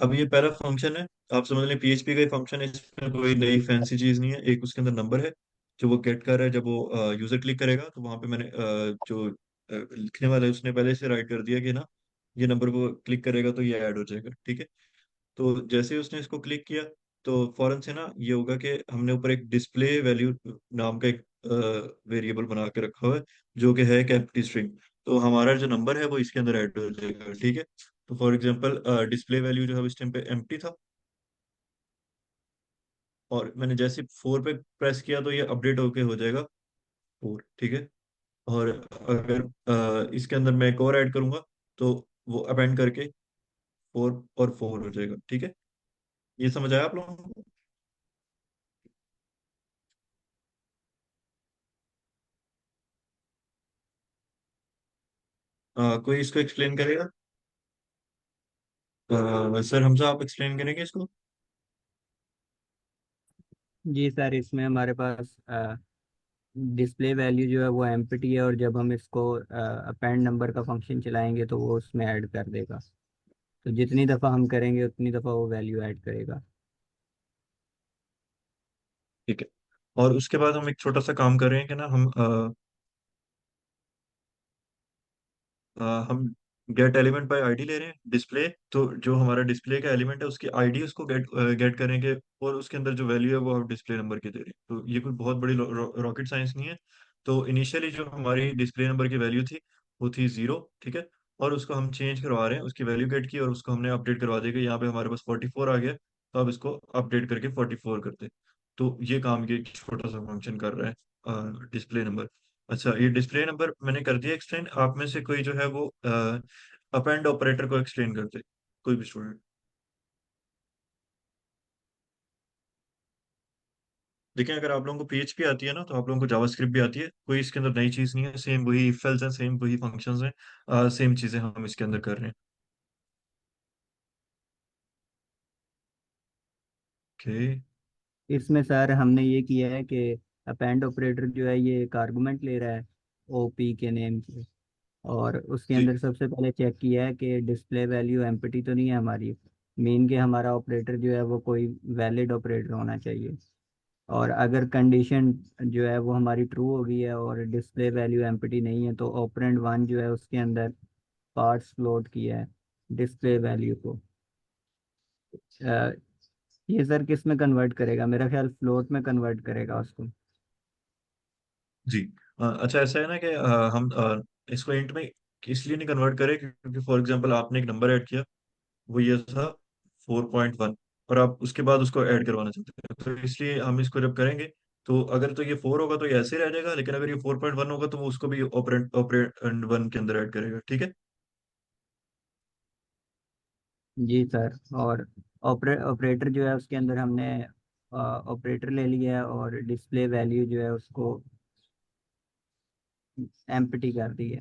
Speaker 2: अब ये पहला फंक्शन है, आप समझ लें पीएचपी का ही फंक्शन है, इसमें कोई नई फैंसी चीज नहीं है। एक उसके अंदर नंबर है जो वो गेट कर रहा है, जब वो यूजर क्लिक करेगा तो वहां पे मैंने जो लिखने वाला है उसने पहले से राइट कर दिया कि ना ये नंबर वो क्लिक करेगा तो ये ऐड हो जाएगा, ठीक है। तो जैसे ही उसने इसको क्लिक किया तो फौरन से ना ये होगा कि हमने ऊपर एक डिस्प्ले वैल्यू नाम का एक वेरिएबल बना के रखा हुआ है जो कि है एक एम्प्टी स्ट्रिंग। तो हमारा जो नंबर है वो इसके अंदर ऐड हो जाएगा, ठीक है। तो फॉर एग्जांपल डिस्प्ले वैल्यू जो है उस टाइम पे एम्प्टी था, और मैंने जैसे 4 पे प्रेस किया तो ये अपडेट होके हो जाएगा 4, ठीक है। और अगर इसके अंदर मैं एक और ऐड करूंगा तो वो अपेंड करके 4 और 4 हो जाएगा, ठीक है। ये समझ आया आप लोगों को? कोई इसको एक्सप्लेन करेगा? सर हमजा, आप एक्सप्लेन करेंगे इसको?
Speaker 7: जी सर, इसमें हमारे पास डिस्प्ले वैल्यू जो है वो एम्प्टी है, और जब हम इसको अपेंड नंबर का फंक्शन चलाएंगे तो वो उसमें ऐड कर देगा। तो जितनी दफ़ा हम करेंगे उतनी दफ़ा वो वैल्यू ऐड करेगा।
Speaker 2: ठीक है। और उसके बाद हम एक छोटा सा काम कर रहे हैं कि ना हम गेट एलिमेंट बाय आईडी ले रहे हैं डिस्प्ले। तो जो हमारा डिस्प्ले का एलिमेंट है उसकी आईडी उसको गेट करेंगे, और उसके अंदर जो वैल्यू है वो हम डिस्प्ले नंबर की दे रहे हैं। तो ये कोई बहुत बड़ी रॉकेट साइंस नहीं है। तो इनिशियली जो हमारी डिस्प्ले नंबर की वैल्यू थी वो थी 0, ठीक है। और उसको हम चेंज करवा रहे हैं, उसकी वैल्यू गेट की और उसको हमने अपडेट करवा दिया कि यहाँ पे हमारे पास 44 आ गया, तो अब इसको अपडेट करके 44 करते। तो ये काम ये एक छोटा सा फंक्शन कर रहा है डिस्प्ले नंबर। अच्छा, ये डिस्प्ले नंबर मैंने कर दिया एक्सप्लेन। आप में से कोई जो है वो अपेंड ऑपरेटर को एक्सप्लेन करते, कोई भी स्टूडेंट। देखिए, अगर आप लोगों को पीएचपी आती है ना तो आप लोगों को जावास्क्रिप्ट भी आती है, कोई इसके अंदर नई चीज नहीं है, सेम वही इफ एल्स हैं, सेम वही फंक्शंस हैं, सेम चीजें हम इसके अंदर कर रहे हैं। ओके।
Speaker 7: इसमें सर हमने ये किया है कि अपेंड ऑपरेटर जो है ये एक आर्गुमेंट ले रहा है ओपी के नेम से, और उसके
Speaker 2: जी।
Speaker 7: अंदर सबसे पहले चेक किया है कि डिस्प्ले वैल्यू एम्प्टी तो नहीं है हमारी। मेन के हमारा ऑपरेटर जो है वो कोई वैलिड ऑपरेटर होना चाहिए। और अगर कंडीशन जो है वो हमारी ट्रू हो गई है और डिस्प्ले वैल्यू एम्प्टी नहीं है, तो ऑपरेंड वन जो है उसके अंदर पार्ट्स फ्लोट किया है डिस्प्ले वैल्यू को। अ, ये सर किस में कन्वर्ट करेगा? मेरा ख्याल फ्लोट में कन्वर्ट करेगा उसको।
Speaker 2: जी। अच्छा, ऐसा है ना कि हम इसको इंट में इसलिए नहीं कन्वर्ट करें क्योंकि फॉर एग्जांपल आपने एक नंबर ऐड किया, वो ये था 4.1, और आप उसके बाद उसको ऐड करवाना चाहते हैं, तो इसलिए हम इसको जब करेंगे तो अगर तो ये 4 होगा तो ये ऐसे रह जाएगा, लेकिन अगर ये 4.1 होगा तो वो उसको भी ऑपरेंड ऑपरेंड वन के अंदर ऐड करेगा, ठीक है।
Speaker 7: जी सर। और ऑपरेटर जो है उसके अंदर हमने ऑपरेटर ले लिया है और डिस्प्ले वैल्यू जो है उसको एम्प्टी कर दी है।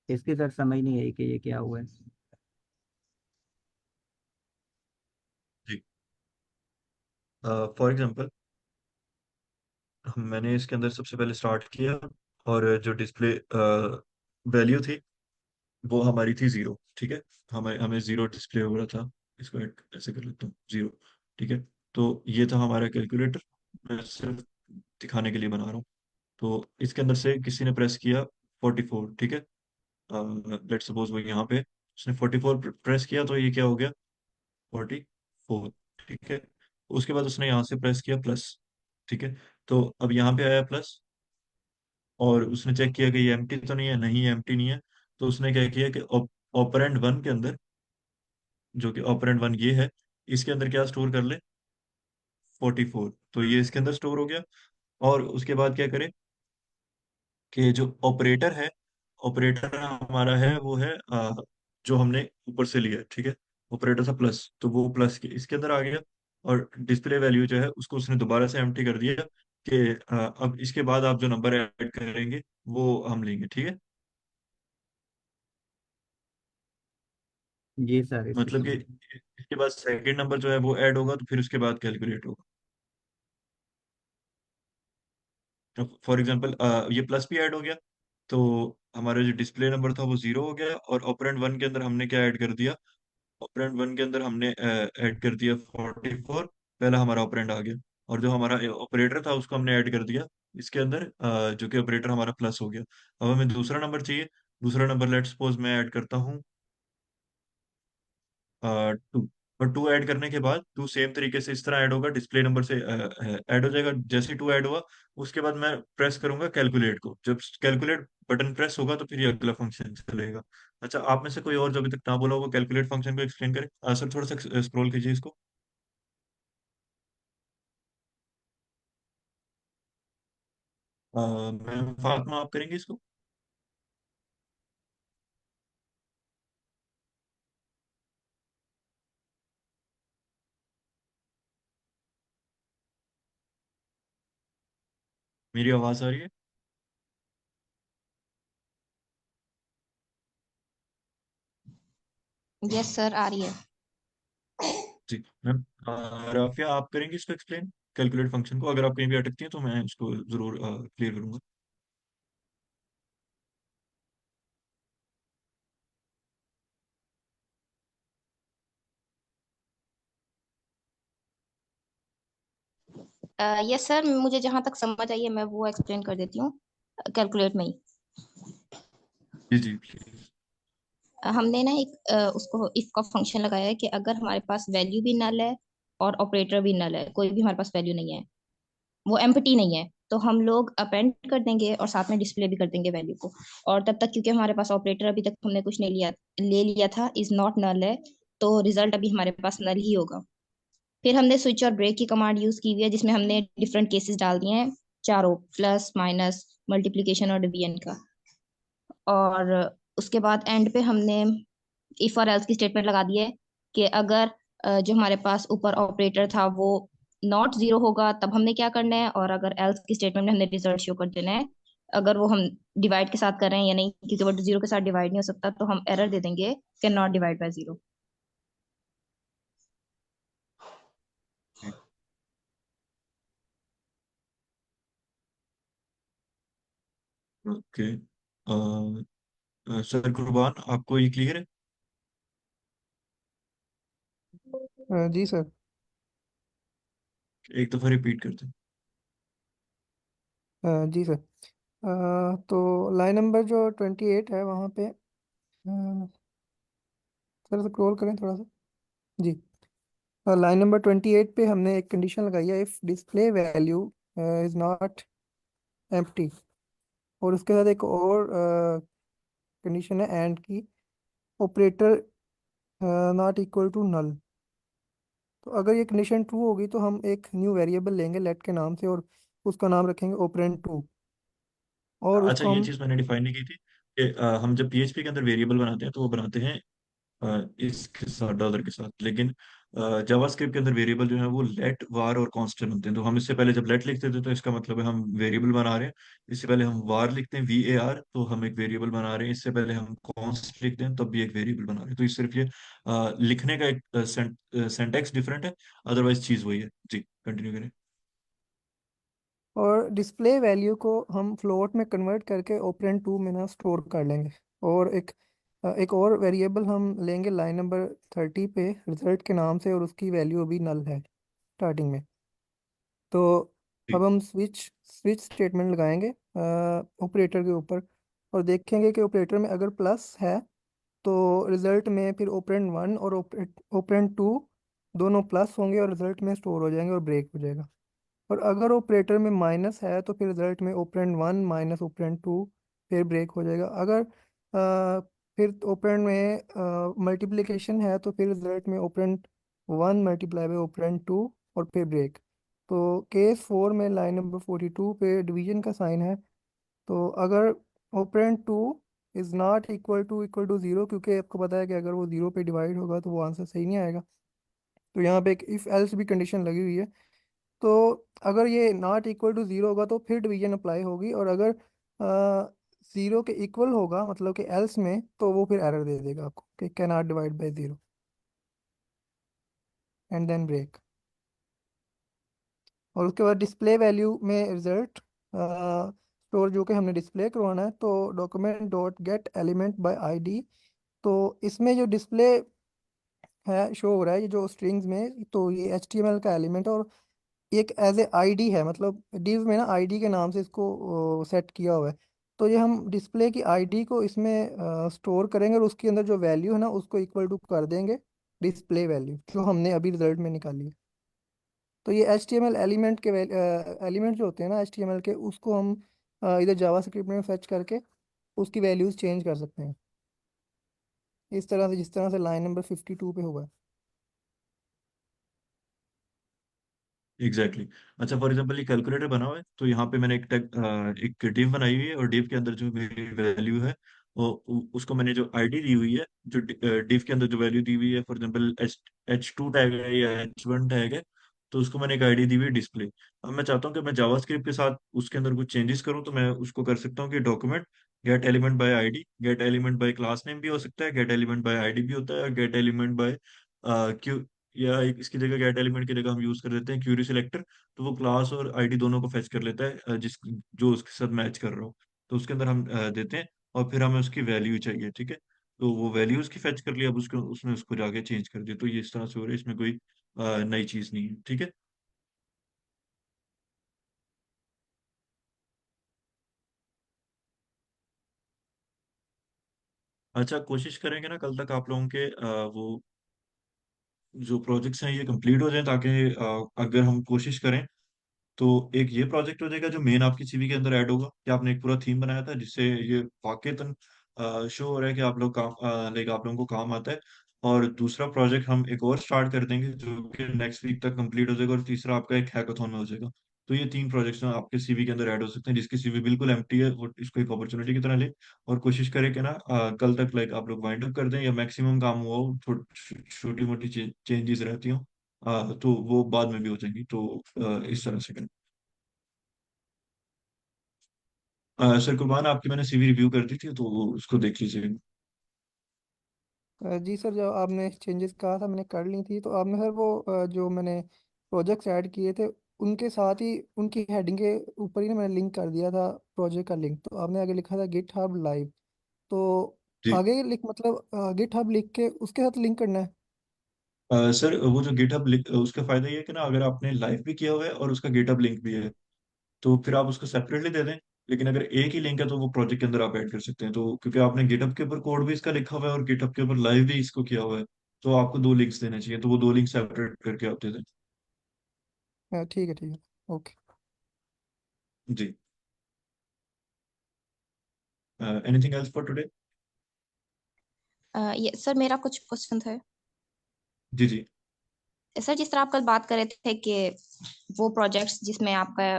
Speaker 7: इसकी सर समझ नहीं आई कि ये क्या हुआ है।
Speaker 2: जी। फॉर एग्जांपल मैंने इसके अंदर सबसे पहले स्टार्ट किया, और जो डिस्प्ले वैल्यू थी वो हमारी थी 0, ठीक है। हमें हमें 0 डिस्प्ले हो रहा था। इसको ऐसे कर लेता हूँ 0, ठीक है। तो ये था हमारा कैलकुलेटर, मैं सिर्फ दिखाने के लिए बना रहा हूँ। तो इसके अंदर से किसी ने प्रेस किया 44, ठीक है। लेट्स सपोज वो यहाँ पे उसने 44 प्रेस किया तो ये क्या हो गया 44, ठीक है। उसके बाद उसने यहाँ से प्रेस किया प्लस, ठीक है। तो अब यहाँ पे आया प्लस, और उसने चेक किया कि ये एम्प्टी तो नहीं है, नहीं एम्प्टी नहीं है। तो उसने क्या किया कि ऑपरेंड वन के अंदर, जो कि ऑपरेंड वन ये है, इसके अंदर क्या स्टोर कर ले 44, तो ये इसके अंदर स्टोर हो गया। और उसके बाद क्या करे कि जो ऑपरेटर है, ऑपरेटर हमारा है वो है जो हमने ऊपर से लिया है, ठीक है। ऑपरेटर था प्लस, तो वो प्लस के इसके अंदर आ गया। और डिस्प्ले वैल्यू जो है उसको उसने दोबारा से एम्प्टी कर दिया कि अब इसके बाद आप जो नंबर ऐड करेंगे वो हम लेंगे, ठीक है।
Speaker 7: जी सर, इसी
Speaker 2: मतलब कि इसके बाद सेकंड नंबर जो है वो ऐड होगा तो फिर उसके बाद कैलकुलेट होगा। फॉर एग्जांपल ये प्लस भी ऐड हो गया, तो हमारा जो डिस्प्ले नंबर था वो जीरो हो गया, और ऑपरेंड वन के अंदर हमने क्या ऐड कर दिया, ऑपरेंड वन के अंदर हमने ऐड कर दिया 44, पहला हमारा ऑपरेंड आ गया। और जो हमारा ऑपरेटर था उसको हमने ऐड कर दिया इसके अंदर, जो कि ऑपरेटर हमारा प्लस हो गया। अब हमें दूसरा नंबर चाहिए। दूसरा नंबर लेट्स सपोज मैं ऐड करता हूँ टू। और टू ऐड करने के बाद टू सेम तरीके से इस तरह ऐड होगा, डिस्प्ले नंबर से ऐड हो जाएगा। जैसे टू ऐड हुआ उसके बाद मैं प्रेस करूंगा कैलकुलेट को, जब कैलकुलेट बटन प्रेस होगा तो फिर ये अगला फंक्शन चलेगा। अच्छा, आप में से कोई और जो अभी तक ना बोला होगा कैलकुलेट फंक्शन को एक्सप्लेन करे। सर थोड़ा सा स्क्रॉल कीजिए इसको। मैम फातिमा, आप करेंगे इसको? मेरी आवाज आ रही है?
Speaker 6: यस सर, आ रही है।
Speaker 2: जी मैम। राफिया, आप करेंगे इसको एक्सप्लेन कैलकुलेट फंक्शन को? अगर आप कहीं भी अटकती हैं तो मैं इसको जरूर क्लियर करूंगा।
Speaker 6: यस सर, मुझे जहाँ तक समझ आई है मैं वो एक्सप्लेन कर देती हूँ कैलकुलेट में ही।
Speaker 2: जी जी प्लीज।
Speaker 6: हमने ना एक उसको इफ का फंक्शन लगाया है कि अगर हमारे पास वैल्यू भी नल है और ऑपरेटर भी नल है, कोई भी हमारे पास वैल्यू नहीं है, वो एम्प्टी नहीं है, तो हम लोग अपेंड कर देंगे और साथ में डिस्प्ले भी कर देंगे वैल्यू को। और तब तक क्योंकि हमारे पास ऑपरेटर अभी तक हमने कुछ नहीं लिया, ले लिया था, इज नॉट नल है, तो रिजल्ट अभी हमारे पास नल ही होगा। फिर हमने स्विच और ब्रेक की कमांड यूज की हुई है जिसमें हमने डिफरेंट केसेस डाल दिए हैं, चारों, प्लस माइनस मल्टीप्लीकेशन और डिवीजन का। और उसके बाद एंड पे हमने इफ और एल्स की स्टेटमेंट लगा दी है कि अगर जो हमारे पास ऊपर ऑपरेटर था वो नॉट जीरो होगा तब हमने क्या करना है, और अगर एल्स की स्टेटमेंट में हमने रिजल्ट शो कर देना है। अगर वो हम डिवाइड के साथ कर रहे हैं या नहीं, क्योंकि वो जीरो के साथ डिवाइड नहीं हो सकता, तो हम एरर दे देंगे can not divide by zero.
Speaker 2: Okay. Sir कुर्बान, आपको ये क्लियर है?
Speaker 4: जी सर।
Speaker 2: एक दफा रिपीट करते हैं।
Speaker 4: जी सर। तो लाइन नंबर जो 28 है वहाँ पे सर स्क्रॉल करें थोड़ा सा। जी। लाइन नंबर 28 पे हमने एक कंडीशन लगाई है, if display value is not empty. और उसके साथ एक और कंडीशन है एंड की, operator not equal to null. तो अगर ये कंडीशन ट्रू होगी तो हम एक न्यू वेरिएबल लेंगे लेट के नाम से, और उसका नाम रखेंगे ओपरेंड टू, और
Speaker 2: अच्छा,
Speaker 4: उसको
Speaker 2: ये
Speaker 4: हम
Speaker 2: चीज मैंने डिफाइन नहीं की थी कि हम जब पीएचपी के अंदर वेरिएबल बनाते हैं तो वो बनाते हैं इसके साथ, डॉलर के साथ। लेकिन जावास्क्रिप्ट के अंदर वेरिएबल जो है वो लेट, वार और कांस्टेंट होते हैं। तो हम इससे पहले जब लेट लिखते थे तो इसका मतलब है हम वेरिएबल बना रहे हैं। इससे पहले हम वार लिखते हैं, VAR, तो हम एक वेरिएबल बना रहे हैं। इससे पहले हम कॉन्स्ट लिखते हैं तब भी एक वेरिएबल बना रहे हैं। तो ये सिर्फ ये लिखने का एक सेंटेक्स डिफरेंट है, अदरवाइज चीज वही है। जी कंटिन्यू करें।
Speaker 4: और डिस्प्ले वैल्यू को हम फ्लोट में कन्वर्ट करके ऑपरेंड टू में ना स्टोर कर लेंगे। और एक और वेरिएबल हम लेंगे लाइन नंबर 30 पे रिजल्ट के नाम से, और उसकी वैल्यू अभी नल है स्टार्टिंग में। तो
Speaker 2: जी
Speaker 4: अब हम स्विच स्विच स्टेटमेंट लगाएंगे ऑपरेटर के ऊपर, और देखेंगे कि ऑपरेटर में अगर प्लस है तो रिजल्ट में फिर ऑपरेंड वन और ऑपरेंड टू दोनों प्लस होंगे और रिजल्ट में स्टोर हो जाएंगे और ब्रेक हो जाएगा। और अगर ऑपरेटर में माइनस है तो फिर रिजल्ट में operand one minus operand two फिर ब्रेक हो जाएगा। अगर फिर ऑपरेंड में मल्टीप्लिकेशन है तो फिर रिजल्ट में operand one multiply by operand two और फिर ब्रेक। तो केस 4 में लाइन नंबर 42 पे डिवीजन का साइन है। तो अगर operand two is not equal to zero, क्योंकि आपको पता है कि अगर वो ज़ीरो पे डिवाइड होगा तो वो आंसर सही नहीं आएगा, तो यहाँ पे एक इफ़ एल्स भी कंडीशन लगी हुई है। तो अगर ये नॉट इक्वल टू ज़ीरो होगा तो फिर डिवीजन अप्लाई होगी, और अगर जीरो के इक्वल होगा, मतलब कि एल्स में, तो वो फिर एरर दे देगा आपको कि can not divide by zero and then break. और उसके बाद डिस्प्ले वैल्यू में रिजल्ट स्टोर जो कि हमने डिस्प्ले करवाना है, तो document dot get element by ID. तो इसमें जो डिस्प्ले है शो हो रहा है, ये जो स्ट्रिंग्स में, तो ये HTML का एलिमेंट है, और एक एज ए आईडी है, मतलब div में ना आईडी के नाम से इसको सेट किया हुआ है। तो ये हम डिस्प्ले की आईडी को इसमें स्टोर करेंगे, और उसके अंदर जो वैल्यू है ना उसको इक्वल टू कर देंगे डिस्प्ले वैल्यू जो हमने अभी रिजल्ट में निकाली है। तो ये HTML एलिमेंट के एलिमेंट जो होते हैं ना HTML के, उसको हम इधर जावास्क्रिप्ट में फेच करके उसकी वैल्यूज चेंज कर सकते हैं, इस तरह से जिस तरह से लाइन नंबर 52 पे हुआ है।
Speaker 2: Exactly exactly. अच्छा, फॉर एग्जांपल ये कैलकुलेटर बना हुआ है, तो यहाँ पे मैंने एक डिव बनाई हुई है, और डिव के अंदर जो मेरी वैल्यू है वो उसको मैंने जो आईडी दी हुई है, जो डिव के अंदर जो वैल्यू दी हुई है, फॉर एग्जांपल H2 टैग है या H1 टैग है, तो उसको मैंने एक आईडी दी हुई है डिस्प्ले। अब मैं चाहता हूँ कि मैं जावास्क्रिप्ट के साथ उसके अंदर कुछ चेंजेस करूँ, तो मैं उसको कर सकता हूँ कि document gate element by ID, gate element bye class name भी हो सकता है, गेट एलिमेंट बाय आईडी भी होता है, और गेट एलिमेंट बाय क्यू, या इसकी जगह गेट एलिमेंट की जगह हम यूज कर देते हैं क्यूरी सिलेक्टर। तो वो क्लास और आईडी दोनों को फेच कर लेता है, जिस जो उसके साथ मैच कर रहा हो, तो उसके अंदर हम देते हैं, और फिर हमें उसकी वैल्यू चाहिए, ठीक है। तो वो वैल्यू उसकी फेच कर लिया, अब उसको उसने उसको जाके चेंज कर दिया, तो ये इस तरह से हो रहा है, इसमें कोई नई चीज नहीं है, ठीक है। अच्छा, कोशिश करेंगे ना कल तक आप लोगों के वो जो प्रोजेक्ट्स हैं ये कंप्लीट हो जाएं, ताकि अगर हम कोशिश करें तो एक ये प्रोजेक्ट हो जाएगा जो मेन आपकी सीवी के अंदर ऐड होगा, कि आपने एक पूरा थीम बनाया था, जिससे ये वाकईतन शो हो रहा है कि आप लोग काम लाइक आप लोगों को काम आता है। और दूसरा प्रोजेक्ट हम एक और स्टार्ट कर देंगे जो कि नेक्स्ट वीक तक कंप्लीट हो जाएगा, और तीसरा आपका एक हैकाथॉन में हो जाएगा। तो ये तीन प्रोजेक्ट्स आपके सीवी के अंदर ऐड हो सकते हैं, जिसकी सीवी बिल्कुल एम्प्टी है वो इसको एक अपॉर्चुनिटी की तरह ले। और कोशिश करें कि ना कल तक लाइक आप लोग वाइंड अप कर दें, या मैक्सिमम काम हुआ हो, छोटी मोटी चेंजेस रहती हो तो वो बाद में भी हो जाएंगी, तो इस तरह से करें। सर कुर्बान, आपकी मैंने सीवी रिव्यू कर दी थी, तो उसको देख लीजिए।
Speaker 4: जी सर, जो आपने चेंजेस कहा था मैंने कर ली थी, तो आपने सर वो जो मैंने प्रोजेक्ट्स ऐड किए थे उनके साथ ही उनकी हेडिंग के ऊपर ही ना मैंने लिंक कर दिया था प्रोजेक्ट का लिंक। तो आपने आगे लिखा था गिट हब लाइव, तो
Speaker 2: जी।
Speaker 4: आगे लिख मतलब गिट हब लिख के उसके साथ लिंक करना है।
Speaker 2: सर वो जो गिटहब उसका फायदा ये है कि ना, अगर आपने लाइव भी किया हुआ है और उसका गिटहब लिंक भी है, तो फिर आप उसको सेपरेटली दे दें। लेकिन अगर एक ही लिंक है तो वो प्रोजेक्ट के अंदर आप ऐड कर सकते हैं, तो क्योंकि आपने गिटहब के ऊपर कोड भी इसका लिखा हुआ है और गिटहब के ऊपर लाइव भी इसको किया हुआ है, तो आपको दो लिंक्स देने चाहिए, तो वो दो लिंक सेपरेट करके आप दे दें।
Speaker 4: ठीक है ठीक है, ओके।
Speaker 2: जी। Anything else for today?
Speaker 6: ये सर मेरा कुछ क्वेश्चन था।
Speaker 2: जी जी।
Speaker 6: सर जिस तरह आप कल बात कर रहे थे कि वो प्रोजेक्ट्स जिसमें आपका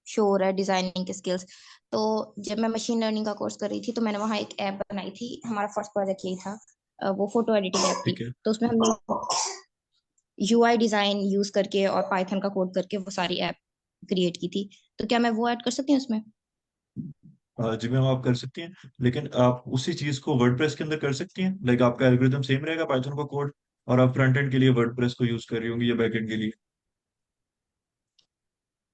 Speaker 6: शो हो रहा है डिजाइनिंग के स्किल्स, तो जब मैं मशीन लर्निंग का कोर्स कर रही थी तो मैंने वहाँ एक ऐप बनाई थी। हमारा फर्स्ट प्रोजेक्ट यही था, वो फोटो एडिटिंग ऐप थी।
Speaker 2: ठीक है।
Speaker 6: तो उसमें हमने यूआई डिजाइन यूज करके और पाइथन का कोड करके वो सारी ऐप क्रिएट की थी। तो क्या मैं वो ऐड कर सकती हूँ उसमें?
Speaker 2: जी मैम, आप कर सकती हैं, लेकिन आप उसी चीज को वर्डप्रेस के अंदर कर सकती हैं, लाइक आपका एल्गोरिथम सेम रहेगा पाइथन का कोड, और आप फ्रंट एंड के लिए वर्डप्रेस को यूज कर रही होंगी या बैक एंड के लिए।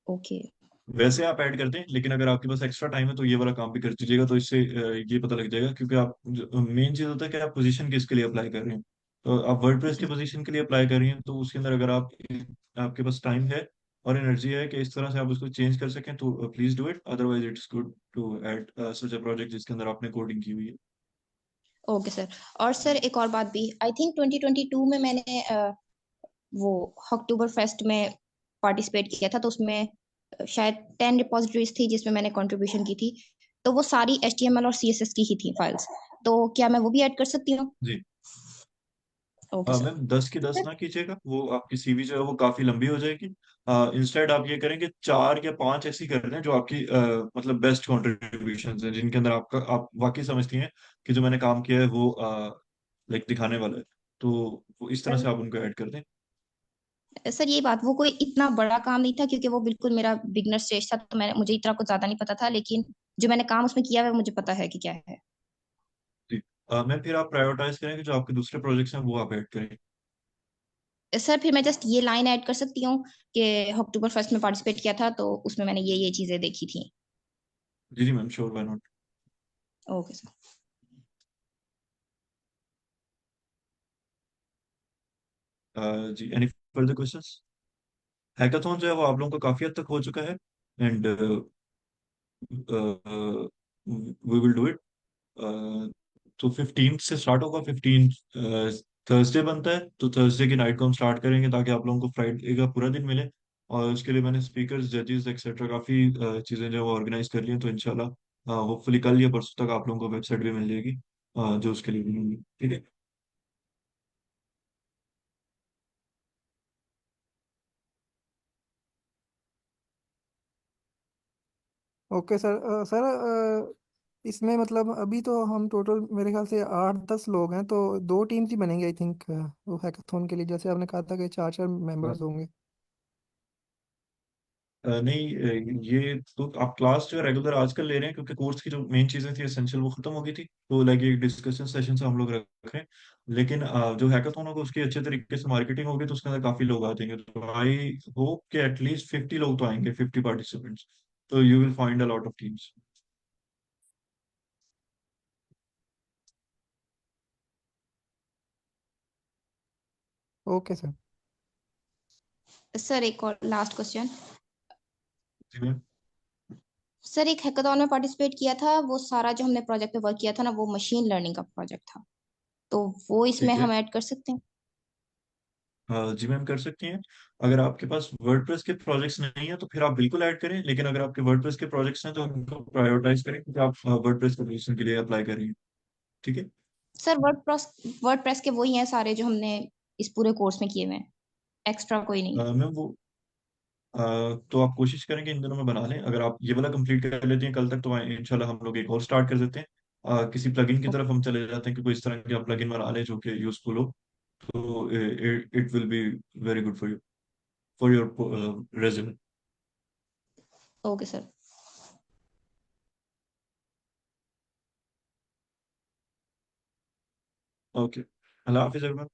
Speaker 6: ओके।
Speaker 2: वैसे आप ऐड कर दें, लेकिन अगर आपके पास एक्स्ट्रा टाइम है तो ये वाला काम भी कर दीजिएगा, तो इससे ये पता लग जाएगा, क्योंकि आप मेन चीज होता है कि आप पोजीशन किसके लिए अप्लाई कर रहे हैं। तो आप वर्डप्रेस की पोजीशन के लिए अप्लाई कर रही हैं, तो उसके अंदर अगर आप आपके पास टाइम है और एनर्जी है कि इस तरह से आप उसको चेंज कर सकें, तो please do it, otherwise it's good to add such a project जिसके अंदर आपने कोडिंग की हुई है।
Speaker 6: Okay sir. और सर एक और बात भी, आई थिंक 2022 में मैंने वो अक्टूबर फेस्ट में पार्टिसिपेट किया था। तो उसमें शायद 10 रिपॉजिटरीज थी जिसमें मैंने कंट्रीब्यूशन की थी। तो वो सारी HTML और CSS की ही थी फाइल्स। तो क्या मैं वो भी ऐड कर सकती हूँ?
Speaker 2: जी।
Speaker 6: Okay sir.
Speaker 2: मैम 10 की 10 ना कीजिएगा, वो आपकी सीवी जो है वो काफी लंबी हो जाएगी। इंस्टेड आप ये करें कि 4 या 5 ऐसी कर दें जो आपकी मतलब बेस्ट कॉन्ट्रीब्यूशन हैं, जिनके अंदर आपका आप वाकई समझती हैं कि जो मैंने काम किया है वो लाइक दिखाने वाला है, तो वो इस तरह
Speaker 6: सर
Speaker 2: से आप उनको ऐड कर दें।
Speaker 6: सर ये बात, वो कोई इतना बड़ा काम नहीं था क्योंकि वो बिल्कुल मेरा बिगनर स्टेज था, तो मैं मुझे इतना कुछ ज्यादा नहीं पता था। लेकिन जो मैंने काम उसमें किया है मुझे पता है कि क्या है।
Speaker 2: जी। मैम फिर आप प्रायोरिटाइज करें कि जो आपके दूसरे प्रोजेक्ट्स हैं वो आप ऐड करें।
Speaker 6: सर फिर मैं जस्ट ये लाइन ऐड कर सकती हूँ कि अक्टूबर फर्स्ट में पार्टिसिपेट किया था तो उसमें मैंने ये चीजें देखी थी।
Speaker 2: जी जी ma'am, sure, why not.
Speaker 6: Okay sir.
Speaker 2: जी, एनी फर्दर क्वेश्चंस? हैकाथॉन जो है वो आप लोगों का काफी हद तक हो चुका है, and we will do it. तो 15 से स्टार्ट होगा। 15 थर्सडे बनता है, तो थर्सडे की नाइट को हम स्टार्ट करेंगे ताकि आप लोगों को फ्राइडे का पूरा दिन मिले। और उसके लिए मैंने स्पीकर्स, जजेस एक्सेट्रा काफी चीजें जो है वो ऑर्गेनाइज कर ली हैं, तो इंशाल्लाह होपफुली कल या परसों तक आप लोगों को वेबसाइट भी मिल जाएगी जो उसके लिए भी होगी। ठीक है।
Speaker 4: Okay sir. सर इसमें मतलब अभी तो हम टोटल मेरे ख्याल से 8-10 लोग हैं, तो 2 टीम्स ही बनेंगे आई थिंक वो हैकाथॉन के लिए, जैसे आपने कहा था कि 4-4 मेंबर्स होंगे।
Speaker 2: नहीं, ये तो आप क्लास जो है रेगुलर आजकल ले रहे हैं क्योंकि कोर्स की जो मेन चीजें थी एसेंशियल वो खत्म हो गई थी, तो लाइक एक डिस्कशन सेशन से हम लोग रख रहे हैं। लेकिन जो हैकाथॉन होगा उसकी अच्छे तरीके से मार्केटिंग होगी, तो उसके अंदर काफी लोग आ जाएंगे। तो आई होप कि एटलीस्ट 50 लोग तो आएंगे, 50 पार्टिसिपेंट्स। तो you will find a lot of teams.
Speaker 4: Okay sir.
Speaker 6: Sir एक और लास्ट क्वेश्चन।
Speaker 2: जी मैम।
Speaker 6: सर एक हैकाथॉन में पार्टिसिपेट किया था, वो सारा जो हमने प्रोजेक्ट पे वर्क किया था ना वो मशीन लर्निंग का प्रोजेक्ट था, तो वो इसमें
Speaker 2: ठीक है।
Speaker 6: हम ऐड कर सकते हैं?
Speaker 2: जी मैम, कर सकती हैं। अगर आपके पास वर्डप्रेस के प्रोजेक्ट्स नहीं है तो फिर आप बिल्कुल ऐड करें, लेकिन अगर आपके वर्डप्रेस के प्रोजेक्ट्स हैं तो उनको प्रायोरिटाइज करें क्योंकि आप वर्डप्रेस के पोजीशन के लिए अप्लाई कर रही हैं। ठीक है।
Speaker 6: सर वर्ड प्रेस के वही हैं सारे जो हमने इस पूरे कोर्स में किए हुए हैं, एक्स्ट्रा कोई नहीं है?
Speaker 2: मैम वो तो आप कोशिश करेंगे इन दिनों में बना लें। अगर आप ये वाला कंप्लीट कर लेती हैं कल तक तो इंशाल्लाह हम लोग एक और स्टार्ट कर देते हैं। किसी प्लगइन की तरफ हम चले जाते हैं कि कोई इस तरह का प्लगइन बना लें जो कि यूजफुल हो। तो it will be very good for your resume.
Speaker 6: Okay sir.
Speaker 2: Okay, Allah Hafiz everyone।